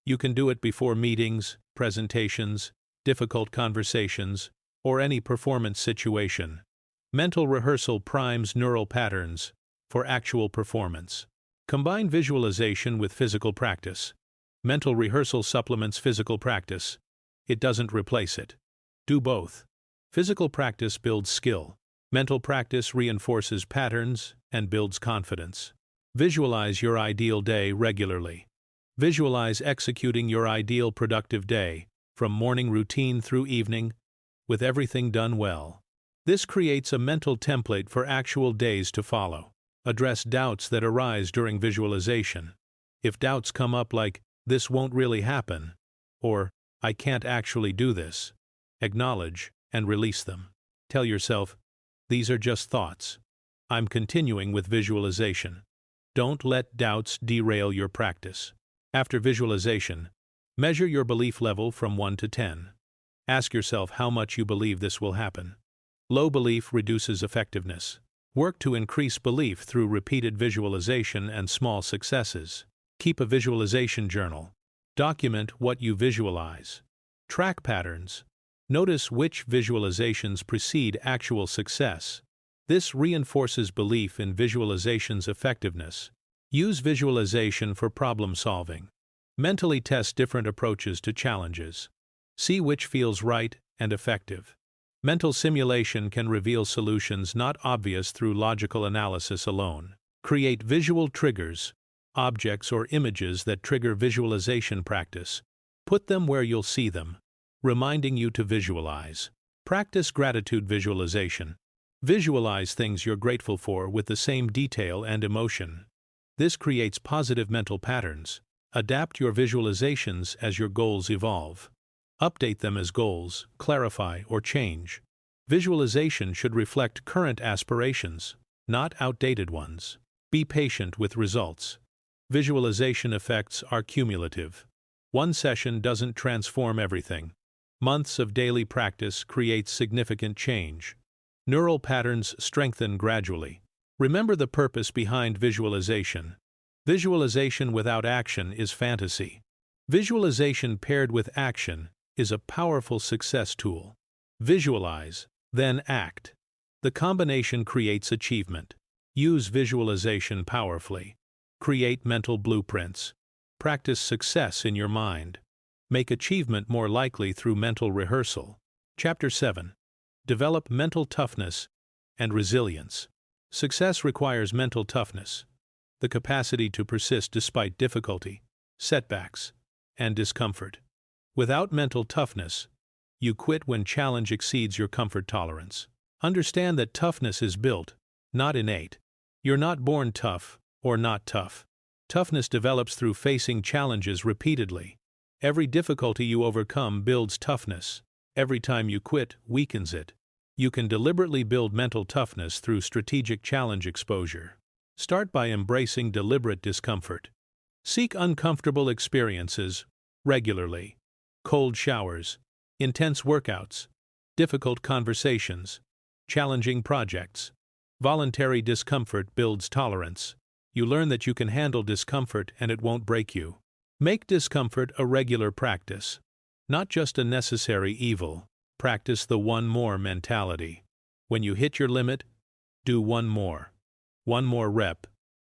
S1: You can do it before meetings, presentations, difficult conversations, or any performance situation. Mental rehearsal primes neural patterns for actual performance. Combine visualization with physical practice. Mental rehearsal supplements physical practice. It doesn't replace it. Do both. Physical practice builds skill. Mental practice reinforces patterns and builds confidence. Visualize your ideal day regularly. Visualize executing your ideal productive day, from morning routine through evening, with everything done well. This creates a mental template for actual days to follow. Address doubts that arise during visualization. If doubts come up like, "This won't really happen," or "I can't actually do this," acknowledge and release them. Tell yourself, these are just thoughts. I'm continuing with visualization. Don't let doubts derail your practice. After visualization, measure your belief level from 1 to 10. Ask yourself how much you believe this will happen. Low belief reduces effectiveness. Work to increase belief through repeated visualization and small successes. Keep a visualization journal. Document what you visualize. Track patterns. Notice which visualizations precede actual success. This reinforces belief in visualization's effectiveness. Use visualization for problem solving. Mentally test different approaches to challenges. See which feels right and effective. Mental simulation can reveal solutions not obvious through logical analysis alone. Create visual triggers, objects or images that trigger visualization practice. Put them where you'll see them, reminding you to visualize. Practice gratitude visualization. Visualize things you're grateful for with the same detail and emotion. This creates positive mental patterns. Adapt your visualizations as your goals evolve. Update them as goals, clarify, or change. Visualization should reflect current aspirations, not outdated ones. Be patient with results. Visualization effects are cumulative. One session doesn't transform everything. Months of daily practice create significant change. Neural patterns strengthen gradually. Remember the purpose behind visualization. Visualization without action is fantasy. Visualization paired with action is a powerful success tool. Visualize, then act. The combination creates achievement. Use visualization powerfully. Create mental blueprints. Practice success in your mind. Make achievement more likely through mental rehearsal. Chapter 7. Develop mental toughness and resilience. Success requires mental toughness, the capacity to persist despite difficulty, setbacks, and discomfort. Without mental toughness, you quit when challenge exceeds your comfort tolerance. Understand that toughness is built, not innate. You're not born tough or not tough. Toughness develops through facing challenges repeatedly. Every difficulty you overcome builds toughness. Every time you quit weakens it. You can deliberately build mental toughness through strategic challenge exposure. Start by embracing deliberate discomfort. Seek uncomfortable experiences regularly. Cold showers, intense workouts, difficult conversations, challenging projects. Voluntary discomfort builds tolerance. You learn that you can handle discomfort and it won't break you. Make discomfort a regular practice, not just a necessary evil. Practice the one more mentality. When you hit your limit, do one more rep,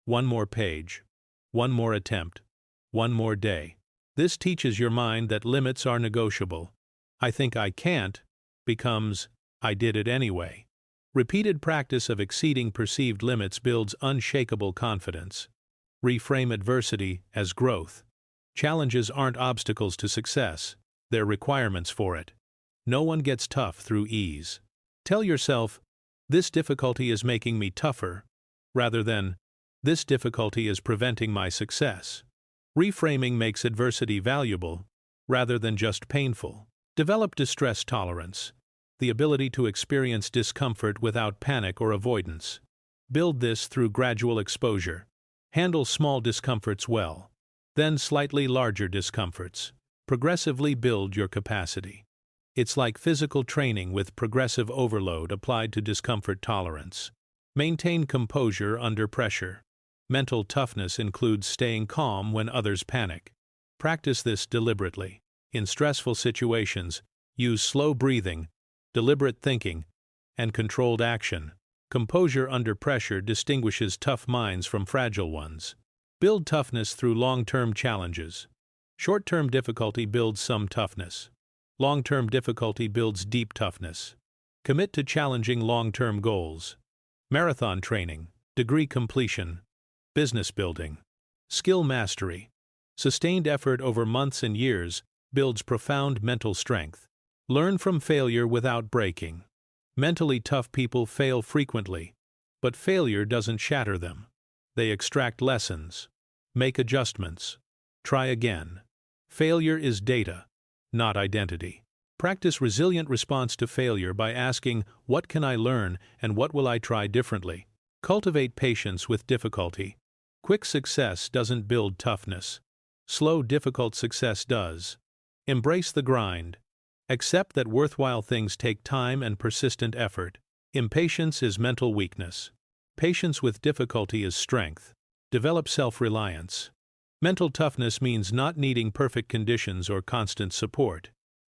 S1: one more page, one more attempt, one more day. This teaches your mind that limits are negotiable. I think I can't becomes I did it anyway. Repeated practice of exceeding perceived limits builds unshakable confidence. Reframe adversity as growth. Challenges aren't obstacles to success, they're requirements for it. No one gets tough through ease. Tell yourself, this difficulty is making me tougher, rather than, this difficulty is preventing my success. Reframing makes adversity valuable, rather than just painful. Develop distress tolerance, the ability to experience discomfort without panic or avoidance. Build this through gradual exposure. Handle small discomforts well, then slightly larger discomforts. Progressively build your capacity. It's like physical training with progressive overload applied to discomfort tolerance. Maintain composure under pressure. Mental toughness includes staying calm when others panic. Practice this deliberately. In stressful situations, use slow breathing, deliberate thinking, and controlled action. Composure under pressure distinguishes tough minds from fragile ones. Build toughness through long-term challenges. Short-term difficulty builds some toughness. Long-term difficulty builds deep toughness. Commit to challenging long-term goals. Marathon training, degree completion, business building, skill mastery. Sustained effort over months and years builds profound mental strength. Learn from failure without breaking. Mentally tough people fail frequently, but failure doesn't shatter them. They extract lessons, make adjustments, try again. Failure is data, not identity. Practice resilient response to failure by asking, what can I learn and what will I try differently? Cultivate patience with difficulty. Quick success doesn't build toughness. Slow, difficult success does. Embrace the grind. Accept that worthwhile things take time and persistent effort. Impatience is mental weakness. Patience with difficulty is strength. Develop self-reliance. Mental toughness means not needing perfect conditions or constant support.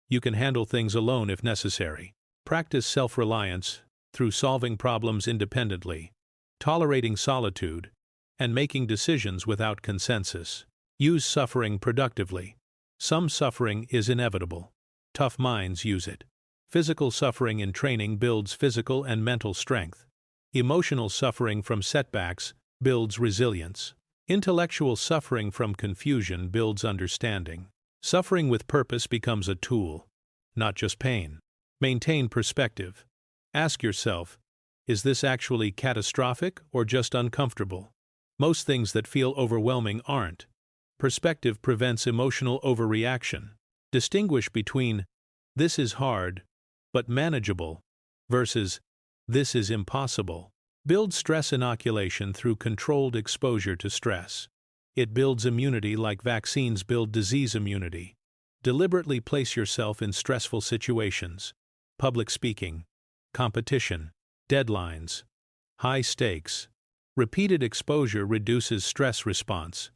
S1: You can handle things alone if necessary. Practice self-reliance through solving problems independently, tolerating solitude, and making decisions without consensus. Use suffering productively. Some suffering is inevitable. Tough minds use it. Physical suffering in training builds physical and mental strength. Emotional suffering from setbacks builds resilience. Intellectual suffering from confusion builds understanding. Suffering with purpose becomes a tool, not just pain. Maintain perspective. Ask yourself, is this actually catastrophic or just uncomfortable? Most things that feel overwhelming aren't. Perspective prevents emotional overreaction. Distinguish between, this is hard, but manageable, versus, this is impossible. Build stress inoculation through controlled exposure to stress. It builds immunity like vaccines build disease immunity. Deliberately place yourself in stressful situations. Public speaking, competition, deadlines, high stakes. Repeated exposure reduces stress response.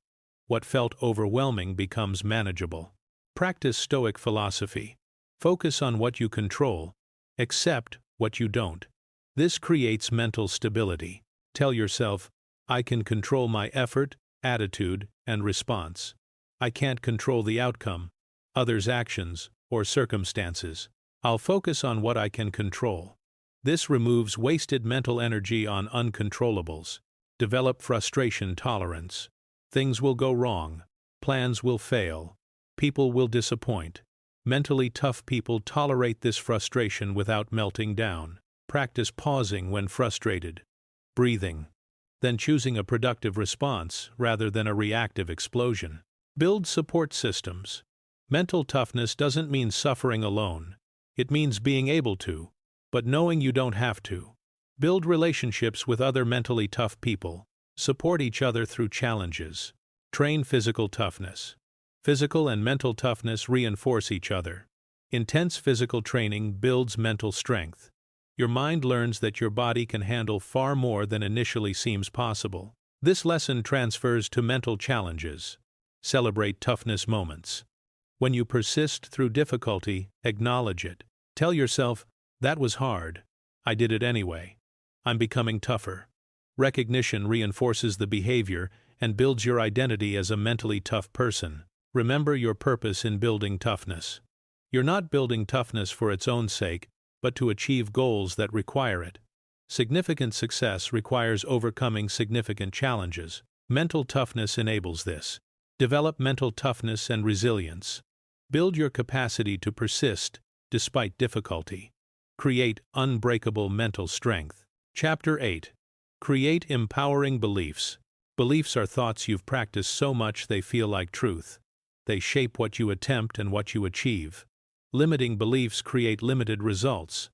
S1: What felt overwhelming becomes manageable. Practice Stoic philosophy. Focus on what you control. Accept what you don't. This creates mental stability. Tell yourself, I can control my effort, attitude, and response. I can't control the outcome, others' actions, or circumstances. I'll focus on what I can control. This removes wasted mental energy on uncontrollables. Develop frustration tolerance. Things will go wrong. Plans will fail. People will disappoint. Mentally tough people tolerate this frustration without melting down. Practice pausing when frustrated. Breathing. Then choosing a productive response rather than a reactive explosion. Build support systems. Mental toughness doesn't mean suffering alone. It means being able to, but knowing you don't have to. Build relationships with other mentally tough people. Support each other through challenges. Train physical toughness. Physical and mental toughness reinforce each other. Intense physical training builds mental strength. Your mind learns that your body can handle far more than initially seems possible. This lesson transfers to mental challenges. Celebrate toughness moments. When you persist through difficulty, acknowledge it. Tell yourself, that was hard. I did it anyway. I'm becoming tougher. Recognition reinforces the behavior and builds your identity as a mentally tough person. Remember your purpose in building toughness. You're not building toughness for its own sake, but to achieve goals that require it. Significant success requires overcoming significant challenges. Mental toughness enables this. Develop mental toughness and resilience. Build your capacity to persist despite difficulty. Create unbreakable mental strength. Chapter 8. Create empowering beliefs. Beliefs are thoughts you've practiced so much they feel like truth. They shape what you attempt and what you achieve. Limiting beliefs create limited results.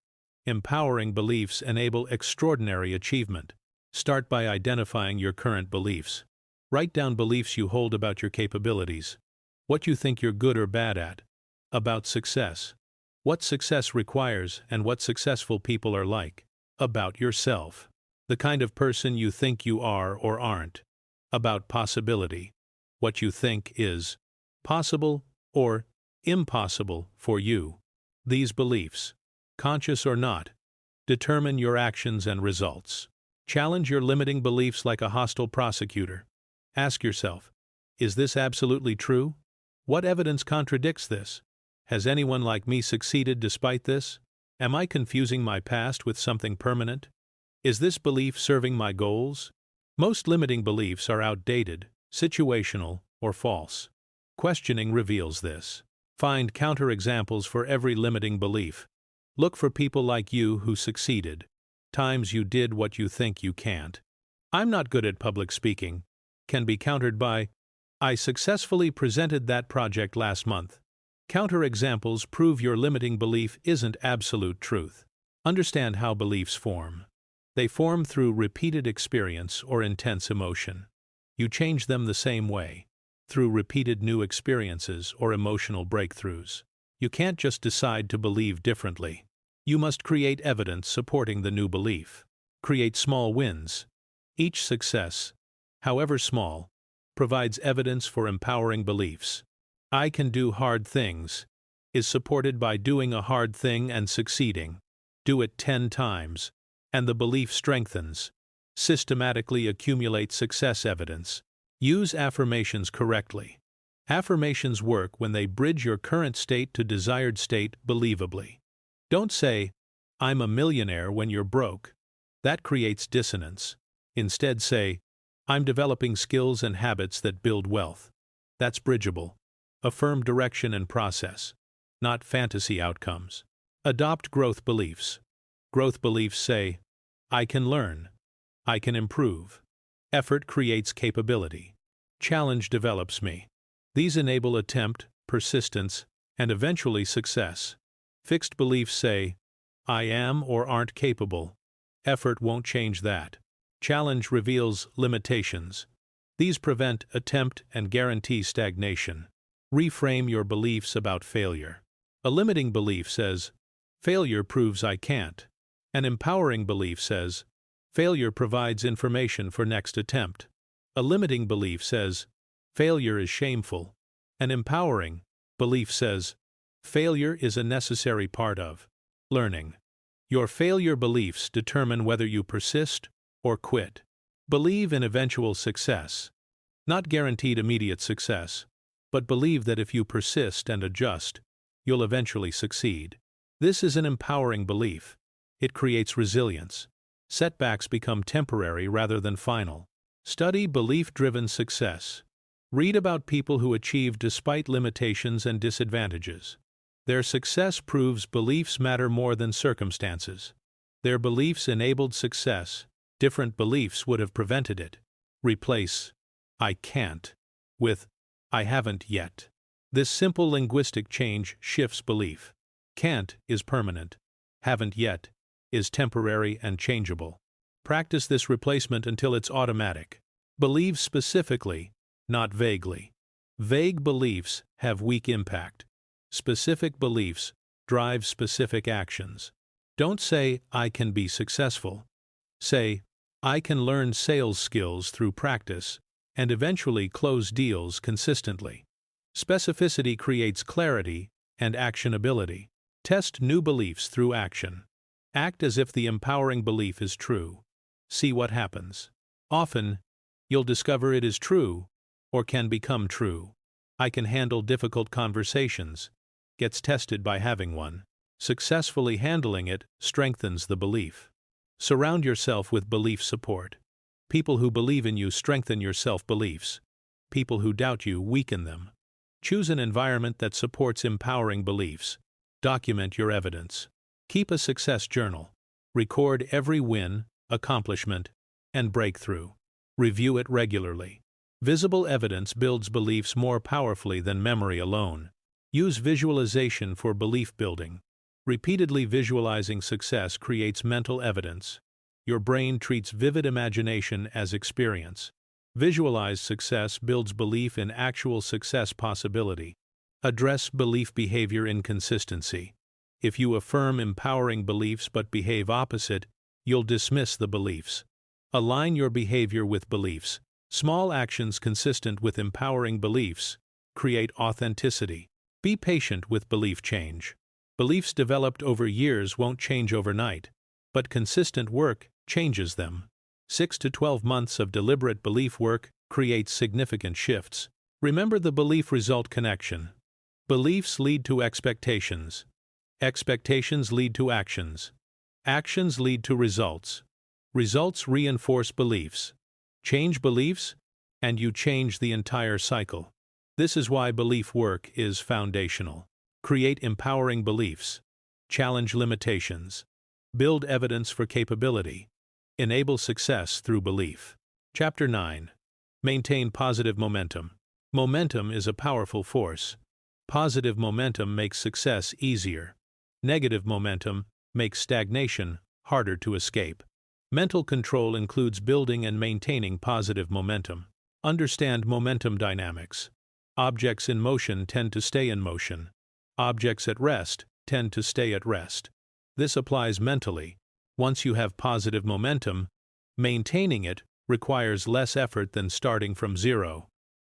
S1: Empowering beliefs enable extraordinary achievement. Start by identifying your current beliefs. Write down beliefs you hold about your capabilities. What you think you're good or bad at. About success. What success requires and what successful people are like. About yourself. The kind of person you think you are or aren't. About possibility. What you think is possible or impossible for you. These beliefs, conscious or not, determine your actions and results. Challenge your limiting beliefs like a hostile prosecutor. Ask yourself, is this absolutely true? What evidence contradicts this? Has anyone like me succeeded despite this? Am I confusing my past with something permanent? Is this belief serving my goals? Most limiting beliefs are outdated, situational, or false. Questioning reveals this. Find counterexamples for every limiting belief. Look for people like you who succeeded. Times you did what you think you can't. I'm not good at public speaking. Can be countered by, I successfully presented that project last month. Counterexamples prove your limiting belief isn't absolute truth. Understand how beliefs form. They form through repeated experience or intense emotion. You change them the same way, through repeated new experiences or emotional breakthroughs. You can't just decide to believe differently. You must create evidence supporting the new belief. Create small wins. Each success, however small, provides evidence for empowering beliefs. I can do hard things is supported by doing a hard thing and succeeding. Do it 10 times, and the belief strengthens. Systematically accumulate success evidence. Use affirmations correctly. Affirmations work when they bridge your current state to desired state believably. Don't say, "I'm a millionaire," when you're broke. That creates dissonance. Instead say, "I'm developing skills and habits that build wealth." That's bridgeable. Affirm direction and process, not fantasy outcomes. Adopt growth beliefs. Growth beliefs say, "I can learn. I can improve." Effort creates capability. Challenge develops me. These enable attempt, persistence, and eventually success. Fixed beliefs say, "I am or aren't capable." Effort won't change that. Challenge reveals limitations. These prevent attempt and guarantee stagnation. Reframe your beliefs about failure. A limiting belief says, "Failure proves I can't." An empowering belief says, "Failure provides information for next attempt." A limiting belief says, "Failure is shameful." An empowering belief says, "Failure is a necessary part of learning." Your failure beliefs determine whether you persist or quit. Believe in eventual success. Not guaranteed immediate success, but believe that if you persist and adjust, you'll eventually succeed. This is an empowering belief. It creates resilience. Setbacks become temporary rather than final. Study belief-driven success. Read about people who achieve despite limitations and disadvantages. Their success proves beliefs matter more than circumstances. Their beliefs enabled success. Different beliefs would have prevented it. Replace "I can't" with "I haven't yet." This simple linguistic change shifts belief. Can't is permanent. Haven't yet is temporary and changeable. Practice this replacement until it's automatic. Believe specifically, not vaguely. Vague beliefs have weak impact. Specific beliefs drive specific actions. Don't say, "I can be successful." Say, "I can learn sales skills through practice and eventually close deals consistently." Specificity creates clarity and actionability. Test new beliefs through action. Act as if the empowering belief is true. See what happens. Often, you'll discover it is true or can become true. "I can handle difficult conversations" gets tested by having one. Successfully handling it strengthens the belief. Surround yourself with belief support. People who believe in you strengthen your self-beliefs. People who doubt you weaken them. Choose an environment that supports empowering beliefs. Document your evidence. Keep a success journal. Record every win, accomplishment, and breakthrough. Review it regularly. Visible evidence builds beliefs more powerfully than memory alone. Use visualization for belief building. Repeatedly visualizing success creates mental evidence. Your brain treats vivid imagination as experience. Visualized success builds belief in actual success possibility. Address belief behavior inconsistency. If you affirm empowering beliefs but behave opposite, you'll dismiss the beliefs. Align your behavior with beliefs. Small actions consistent with empowering beliefs create authenticity. Be patient with belief change. Beliefs developed over years won't change overnight, but consistent work changes them. 6 to 12 months of deliberate belief work creates significant shifts. Remember the belief-result connection. Beliefs lead to expectations. Expectations lead to actions. Actions lead to results. Results reinforce beliefs. Change beliefs, and you change the entire cycle. This is why belief work is foundational. Create empowering beliefs. Challenge limitations. Build evidence for capability. Enable success through belief. Chapter 9. Maintain positive momentum. Momentum is a powerful force. Positive momentum makes success easier. Negative momentum makes stagnation harder to escape. Mental control includes building and maintaining positive momentum. Understand momentum dynamics. Objects in motion tend to stay in motion. Objects at rest tend to stay at rest. This applies mentally. Once you have positive momentum, maintaining it requires less effort than starting from zero.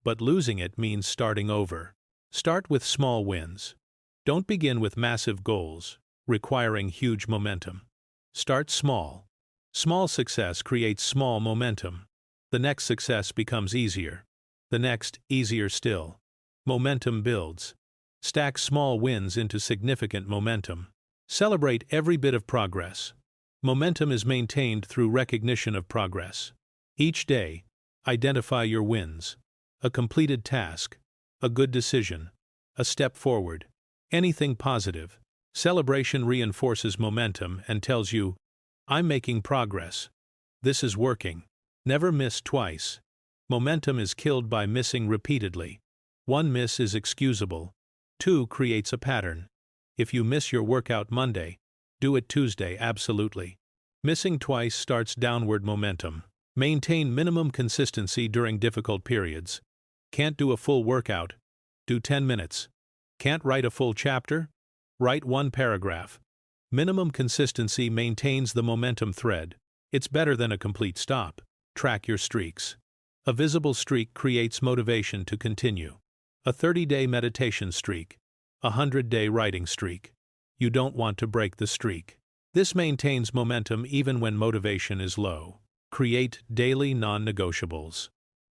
S1: But losing it means starting over. Start with small wins. Don't begin with massive goals, requiring huge momentum. Start small. Small success creates small momentum. The next success becomes easier. The next, easier still. Momentum builds. Stack small wins into significant momentum. Celebrate every bit of progress. Momentum is maintained through recognition of progress. Each day, identify your wins. A completed task, a good decision, a step forward, anything positive. Celebration reinforces momentum and tells you, I'm making progress. This is working. Never miss twice. Momentum is killed by missing repeatedly. One miss is excusable. Two creates a pattern. If you miss your workout Monday, do it Tuesday absolutely. Missing twice starts downward momentum. Maintain minimum consistency during difficult periods. Can't do a full workout? Do 10 minutes. Can't write a full chapter? Write one paragraph. Minimum consistency maintains the momentum thread. It's better than a complete stop. Track your streaks. A visible streak creates motivation to continue. A 30-day meditation streak. A 100-day writing streak. You don't want to break the streak. This maintains momentum even when motivation is low. Create daily non-negotiables.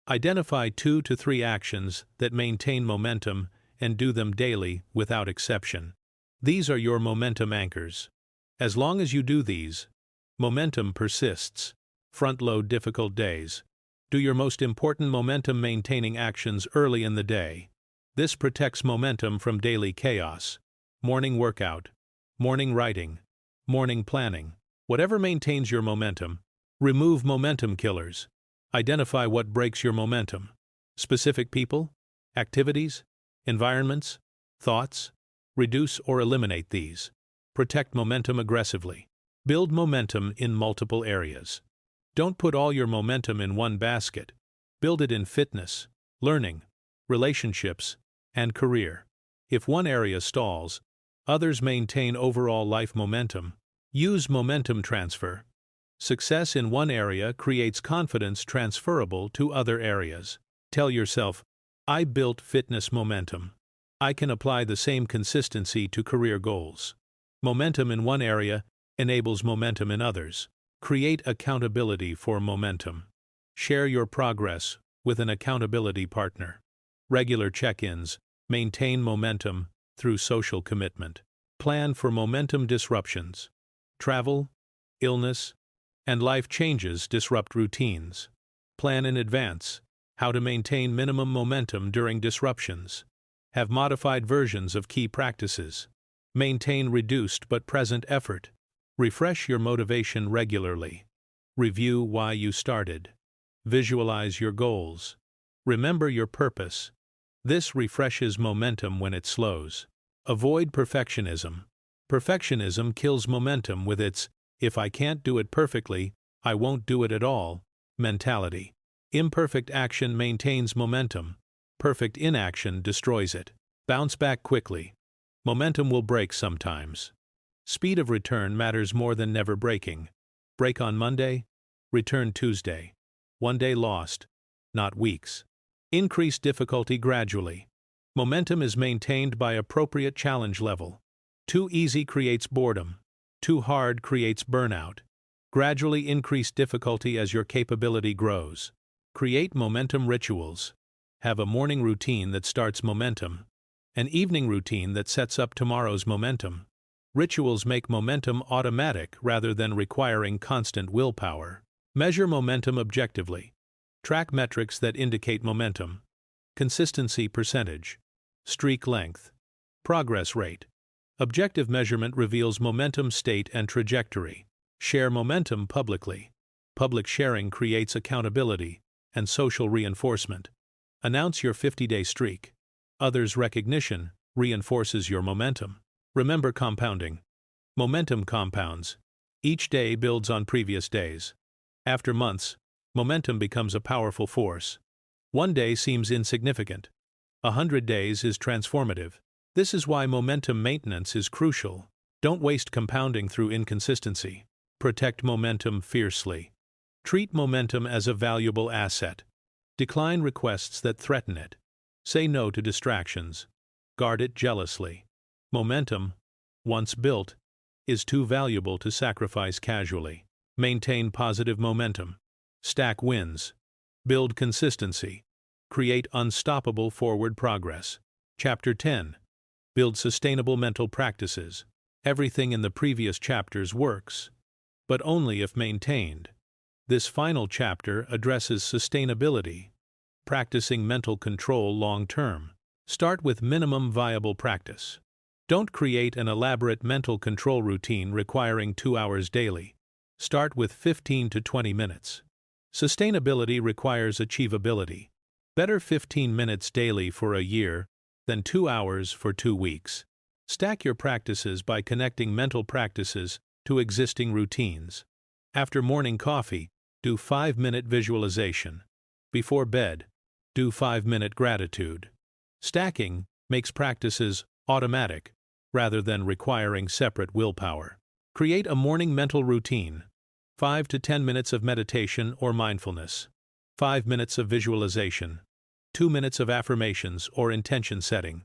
S1: Identify 2 to 3 actions that maintain momentum and do them daily without exception. These are your momentum anchors. As long as you do these, momentum persists. Front-load difficult days. Do your most important momentum-maintaining actions early in the day. This protects momentum from daily chaos. Morning workout. Morning writing. Morning planning. Whatever maintains your momentum. Remove momentum killers. Identify what breaks your momentum. Specific people, activities, environments, thoughts. Reduce or eliminate these. Protect momentum aggressively. Build momentum in multiple areas. Don't put all your momentum in one basket. Build it in fitness, learning, relationships, and career. If one area stalls, others maintain overall life momentum. Use momentum transfer. Success in one area creates confidence transferable to other areas. Tell yourself, I built fitness momentum. I can apply the same consistency to career goals. Momentum in one area enables momentum in others. Create accountability for momentum. Share your progress with an accountability partner. Regular check-ins. Maintain momentum through social commitment. Plan for momentum disruptions. Travel, illness, and life changes disrupt routines. Plan in advance how to maintain minimum momentum during disruptions. Have modified versions of key practices. Maintain reduced but present effort. Refresh your motivation regularly. Review why you started. Visualize your goals. Remember your purpose. This refreshes momentum when it slows. Avoid perfectionism. Perfectionism kills momentum with its, if I can't do it perfectly, I won't do it at all, mentality. Imperfect action maintains momentum. Perfect inaction destroys it. Bounce back quickly. Momentum will break sometimes. Speed of return matters more than never breaking. Break on Monday, return Tuesday. One day lost, not weeks. Increase difficulty gradually. Momentum is maintained by appropriate challenge level. Too easy creates boredom. Too hard creates burnout. Gradually increase difficulty as your capability grows. Create momentum rituals. Have a morning routine that starts momentum. An evening routine that sets up tomorrow's momentum. Rituals make momentum automatic rather than requiring constant willpower. Measure momentum objectively. Track metrics that indicate momentum. Consistency percentage. Streak length. Progress rate. Objective measurement reveals momentum state and trajectory. Share momentum publicly. Public sharing creates accountability and social reinforcement. Announce your 50-day streak. Others' recognition reinforces your momentum. Remember compounding. Momentum compounds. Each day builds on previous days. After months, momentum becomes a powerful force. One day seems insignificant. 100 days is transformative. This is why momentum maintenance is crucial. Don't waste compounding through inconsistency. Protect momentum fiercely. Treat momentum as a valuable asset. Decline requests that threaten it. Say no to distractions. Guard it jealously. Momentum, once built, is too valuable to sacrifice casually. Maintain positive momentum. Stack wins. Build consistency. Create unstoppable forward progress. Chapter 10. Build sustainable mental practices. Everything in the previous chapters works, but only if maintained. This final chapter addresses sustainability, practicing mental control long-term. Start with minimum viable practice. Don't create an elaborate mental control routine requiring 2 hours daily. Start with 15 to 20 minutes. Sustainability requires achievability. Better 15 minutes daily for a year than 2 hours for 2 weeks. Stack your practices by connecting mental practices to existing routines. After morning coffee, do 5-minute visualization. Before bed, do 5-minute gratitude. Stacking makes practices automatic rather than requiring separate willpower. Create a morning mental routine. 5 to 10 minutes of meditation or mindfulness. 5 minutes of visualization. 2 minutes of affirmations or intention setting.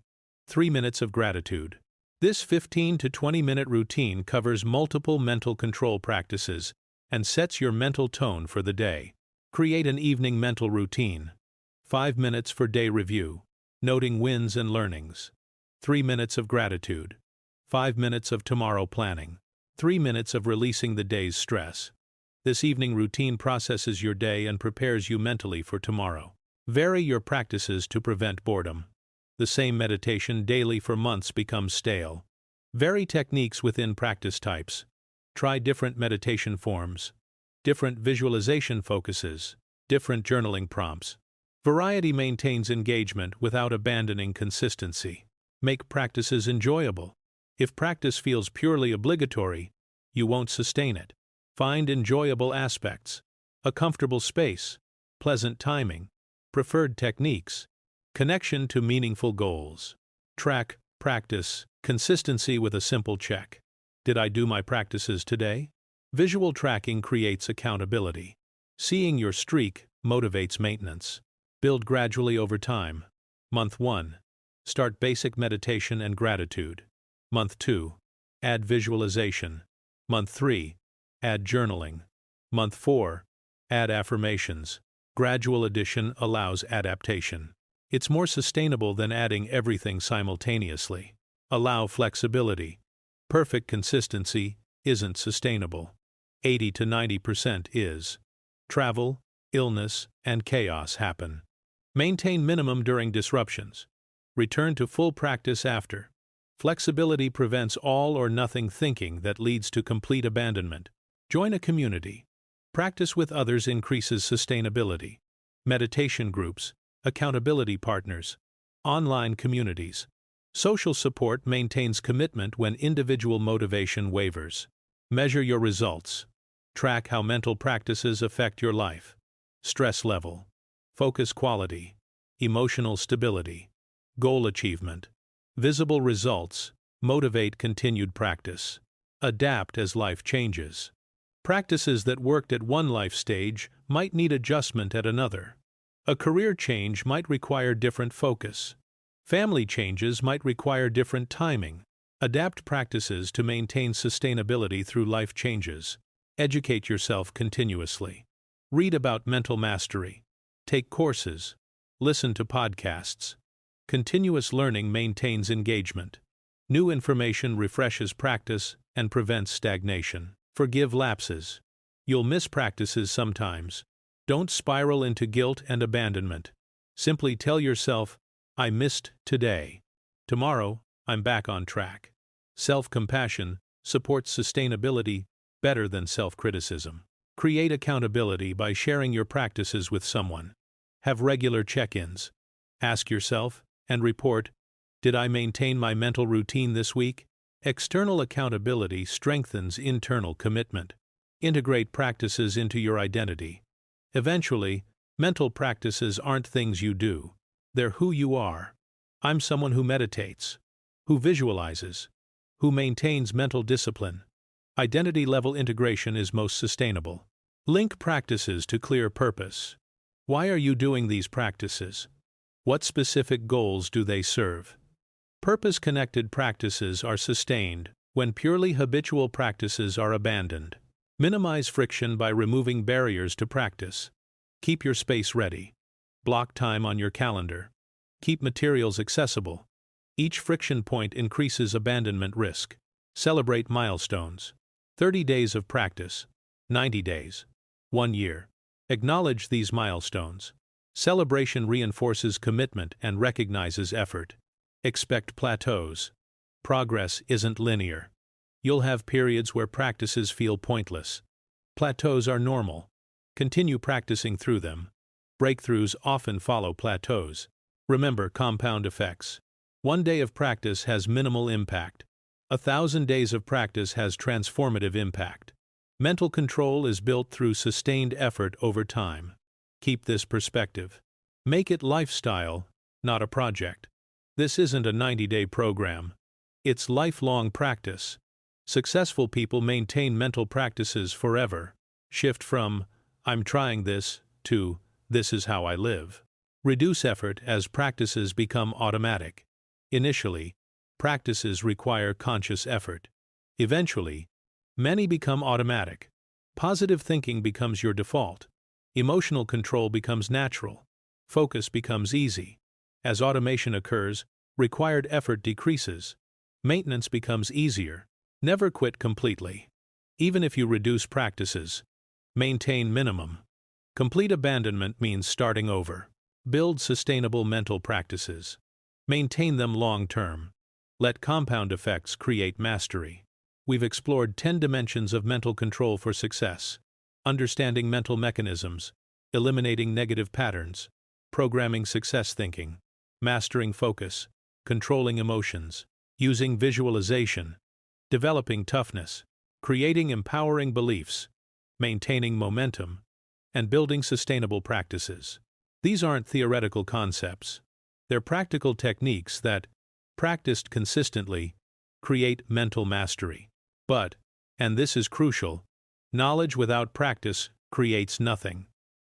S1: 3 minutes of gratitude. This 15 to 20-minute routine covers multiple mental control practices and sets your mental tone for the day. Create an evening mental routine. 5 minutes for day review, noting wins and learnings. 3 minutes of gratitude. 5 minutes of tomorrow planning. 3 minutes of releasing the day's stress. This evening routine processes your day and prepares you mentally for tomorrow. Vary your practices to prevent boredom. The same meditation daily for months becomes stale. Vary techniques within practice types. Try different meditation forms, different visualization focuses, different journaling prompts. Variety maintains engagement without abandoning consistency. Make practices enjoyable. If practice feels purely obligatory, you won't sustain it. Find enjoyable aspects. A comfortable space, pleasant timing, preferred techniques, connection to meaningful goals. Track, practice, consistency with a simple check. Did I do my practices today? Visual tracking creates accountability. Seeing your streak motivates maintenance. Build gradually over time. Month 1. Start basic meditation and gratitude. Month 2. Add visualization. Month 3. Add journaling. Month 4. Add affirmations. Gradual addition allows adaptation. It's more sustainable than adding everything simultaneously. Allow flexibility. Perfect consistency isn't sustainable. 80 to 90% is. Travel, illness, and chaos happen. Maintain minimum during disruptions. Return to full practice after. Flexibility prevents all or nothing thinking that leads to complete abandonment. Join a community. Practice with others increases sustainability. Meditation groups, accountability partners, online communities. Social support maintains commitment when individual motivation wavers. Measure your results. Track how mental practices affect your life. Stress level, focus quality, emotional stability, goal achievement. Visible results motivate continued practice. Adapt as life changes. Practices that worked at one life stage might need adjustment at another. A career change might require different focus. Family changes might require different timing. Adapt practices to maintain sustainability through life changes. Educate yourself continuously. Read about mental mastery. Take courses. Listen to podcasts. Continuous learning maintains engagement. New information refreshes practice and prevents stagnation. Forgive lapses. You'll miss practices sometimes. Don't spiral into guilt and abandonment. Simply tell yourself, I missed today. Tomorrow, I'm back on track. Self-compassion supports sustainability better than self-criticism. Create accountability by sharing your practices with someone. Have regular check-ins. Ask yourself and report, Did I maintain my mental routine this week? External accountability strengthens internal commitment. Integrate practices into your identity. Eventually, mental practices aren't things you do. They're who you are. I'm someone who meditates, who visualizes, who maintains mental discipline. Identity-level integration is most sustainable. Link practices to clear purpose. Why are you doing these practices? What specific goals do they serve? Purpose-connected practices are sustained when purely habitual practices are abandoned. Minimize friction by removing barriers to practice. Keep your space ready. Block time on your calendar. Keep materials accessible. Each friction point increases abandonment risk. Celebrate milestones. 30 days of practice. 90 days. 1 year. Acknowledge these milestones. Celebration reinforces commitment and recognizes effort. Expect plateaus. Progress isn't linear. You'll have periods where practices feel pointless. Plateaus are normal. Continue practicing through them. Breakthroughs often follow plateaus. Remember compound effects. 1 day of practice has minimal impact. 1,000 days of practice has transformative impact. Mental control is built through sustained effort over time. Keep this perspective. Make it lifestyle, not a project. This isn't a 90-day program. It's lifelong practice. Successful people maintain mental practices forever. Shift from, I'm trying this, to, this is how I live. Reduce effort as practices become automatic. Initially, practices require conscious effort. Eventually, many become automatic. Positive thinking becomes your default. Emotional control becomes natural. Focus becomes easy. As automation occurs, required effort decreases. Maintenance becomes easier. Never quit completely. Even if you reduce practices, maintain minimum. Complete abandonment means starting over. Build sustainable mental practices. Maintain them long-term. Let compound effects create mastery. We've explored 10 dimensions of mental control for success. Understanding mental mechanisms, eliminating negative patterns, programming success thinking, mastering focus, controlling emotions, using visualization, developing toughness, creating empowering beliefs, maintaining momentum, and building sustainable practices. These aren't theoretical concepts. They're practical techniques that, practiced consistently, create mental mastery. But, and this is crucial, knowledge without practice creates nothing.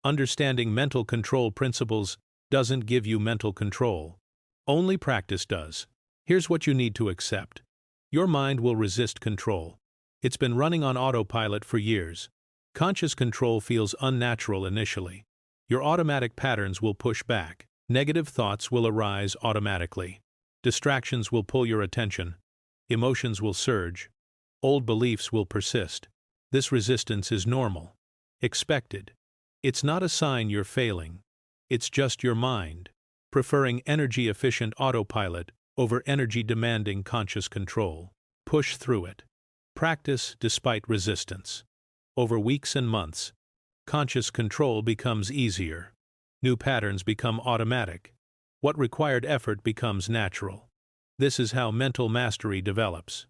S1: Understanding mental control principles doesn't give you mental control. Only practice does. Here's what you need to accept. Your mind will resist control. It's been running on autopilot for years. Conscious control feels unnatural initially. Your automatic patterns will push back. Negative thoughts will arise automatically. Distractions will pull your attention. Emotions will surge. Old beliefs will persist. This resistance is normal. Expected. It's not a sign you're failing. It's just your mind, preferring energy-efficient autopilot over energy-demanding conscious control. Push through it. Practice despite resistance. Over weeks and months, conscious control becomes easier. New patterns become automatic. What required effort becomes natural. This is how mental mastery develops.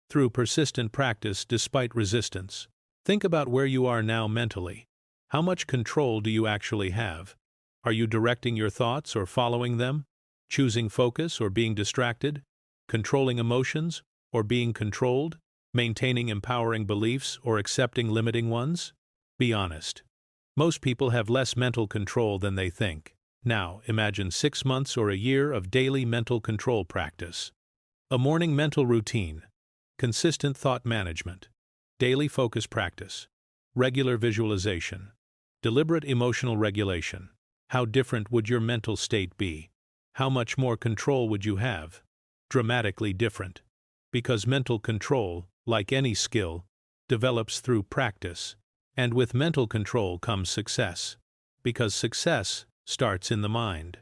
S1: Through persistent practice despite resistance. Think about where you are now mentally. How much control do you actually have? Are you directing your thoughts or following them? Choosing focus or being distracted? Controlling emotions or being controlled? Maintaining empowering beliefs or accepting limiting ones? Be honest. Most people have less mental control than they think. Now, imagine 6 months or a year of daily mental control practice. A morning mental routine. Consistent thought management. Daily focus practice. Regular visualization. Deliberate emotional regulation. How different would your mental state be? How much more control would you have? Dramatically different. Because mental control, like any skill, develops through practice. And with mental control comes success. Because success starts in the mind.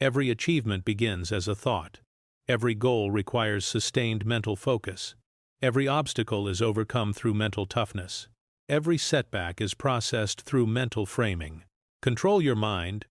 S1: Every achievement begins as a thought. Every goal requires sustained mental focus. Every obstacle is overcome through mental toughness. Every setback is processed through mental framing. Control your mind,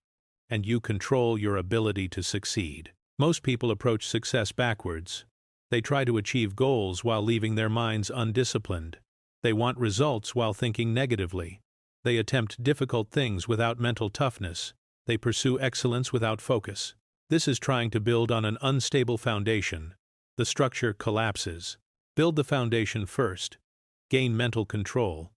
S1: and you control your ability to succeed. Most people approach success backwards. They try to achieve goals while leaving their minds undisciplined. They want results while thinking negatively. They attempt difficult things without mental toughness. They pursue excellence without focus. This is trying to build on an unstable foundation. The structure collapses. Build the foundation first. Gain mental control.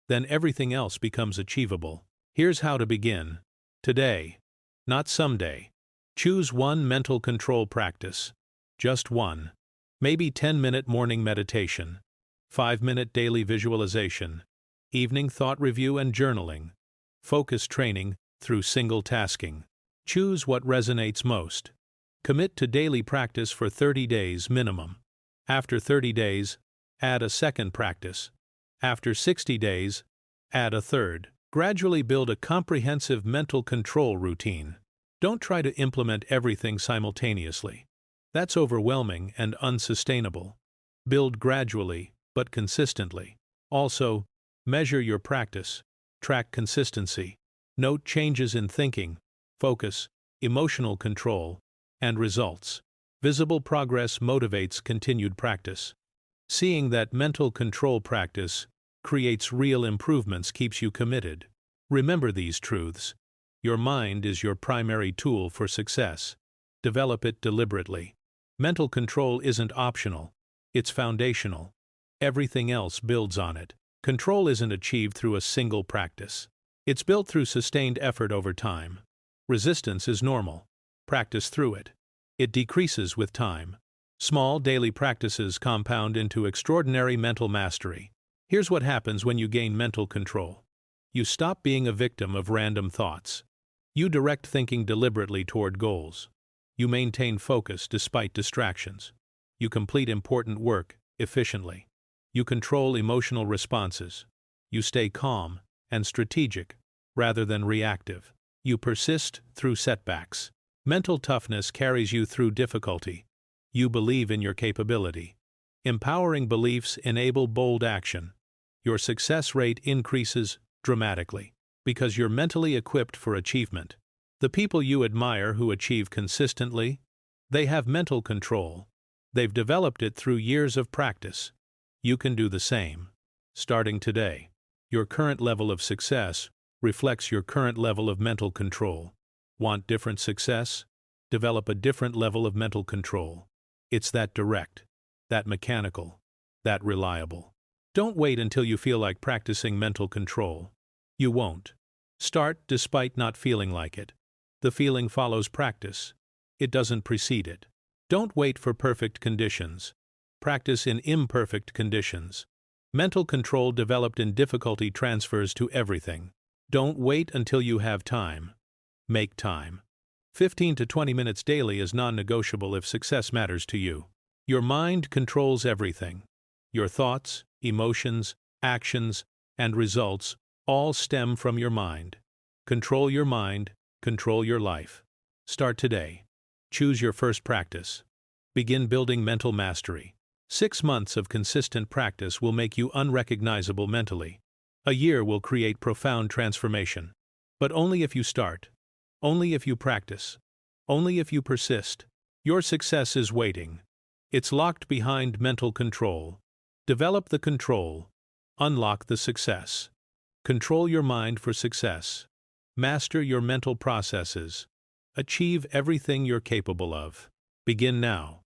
S1: Then everything else becomes achievable. Here's how to begin. Today. Not someday. Choose one mental control practice. Just one. Maybe 10-minute morning meditation. 5-minute daily visualization. Evening thought review and journaling. Focus training through single tasking. Choose what resonates most. Commit to daily practice for 30 days minimum. After 30 days, add a second practice. After 60 days, add a third. Gradually build a comprehensive mental control routine. Don't try to implement everything simultaneously. That's overwhelming and unsustainable. Build gradually, but consistently. Also, measure your practice. Track consistency. Note changes in thinking, focus, emotional control, and results. Visible progress motivates continued practice. Seeing that mental control practice creates real improvements keeps you committed. Remember these truths. Your mind is your primary tool for success. Develop it deliberately. Mental control isn't optional. It's foundational. Everything else builds on it. Control isn't achieved through a single practice. It's built through sustained effort over time. Resistance is normal. Practice through it. It decreases with time. Small daily practices compound into extraordinary mental mastery. Here's what happens when you gain mental control. You stop being a victim of random thoughts. You direct thinking deliberately toward goals. You maintain focus despite distractions. You complete important work efficiently. You control emotional responses. You stay calm and strategic rather than reactive. You persist through setbacks. Mental toughness carries you through difficulty. You believe in your capability. Empowering beliefs enable bold action. Your success rate increases dramatically because you're mentally equipped for achievement. The people you admire who achieve consistently, they have mental control. They've developed it through years of practice. You can do the same. Starting today, your current level of success reflects your current level of mental control. Want different success? Develop a different level of mental control. It's that direct, that mechanical, that reliable. Don't wait until you feel like practicing mental control. You won't. Start despite not feeling like it. The feeling follows practice. It doesn't precede it. Don't wait for perfect conditions. Practice in imperfect conditions. Mental control developed in difficulty transfers to everything. Don't wait until you have time. Make time. 15 to 20 minutes daily is non-negotiable if success matters to you. Your mind controls everything. Your thoughts, emotions, actions, and results all stem from your mind. Control your mind, control your life. Start today. Choose your first practice. Begin building mental mastery. 6 months of consistent practice will make you unrecognizable mentally. A year will create profound transformation. But only if you start. Only if you practice. Only if you persist. Your success is waiting. It's locked behind mental control. Develop the control. Unlock the success. Control your mind for success. Master your mental processes. Achieve everything you're capable of. Begin now.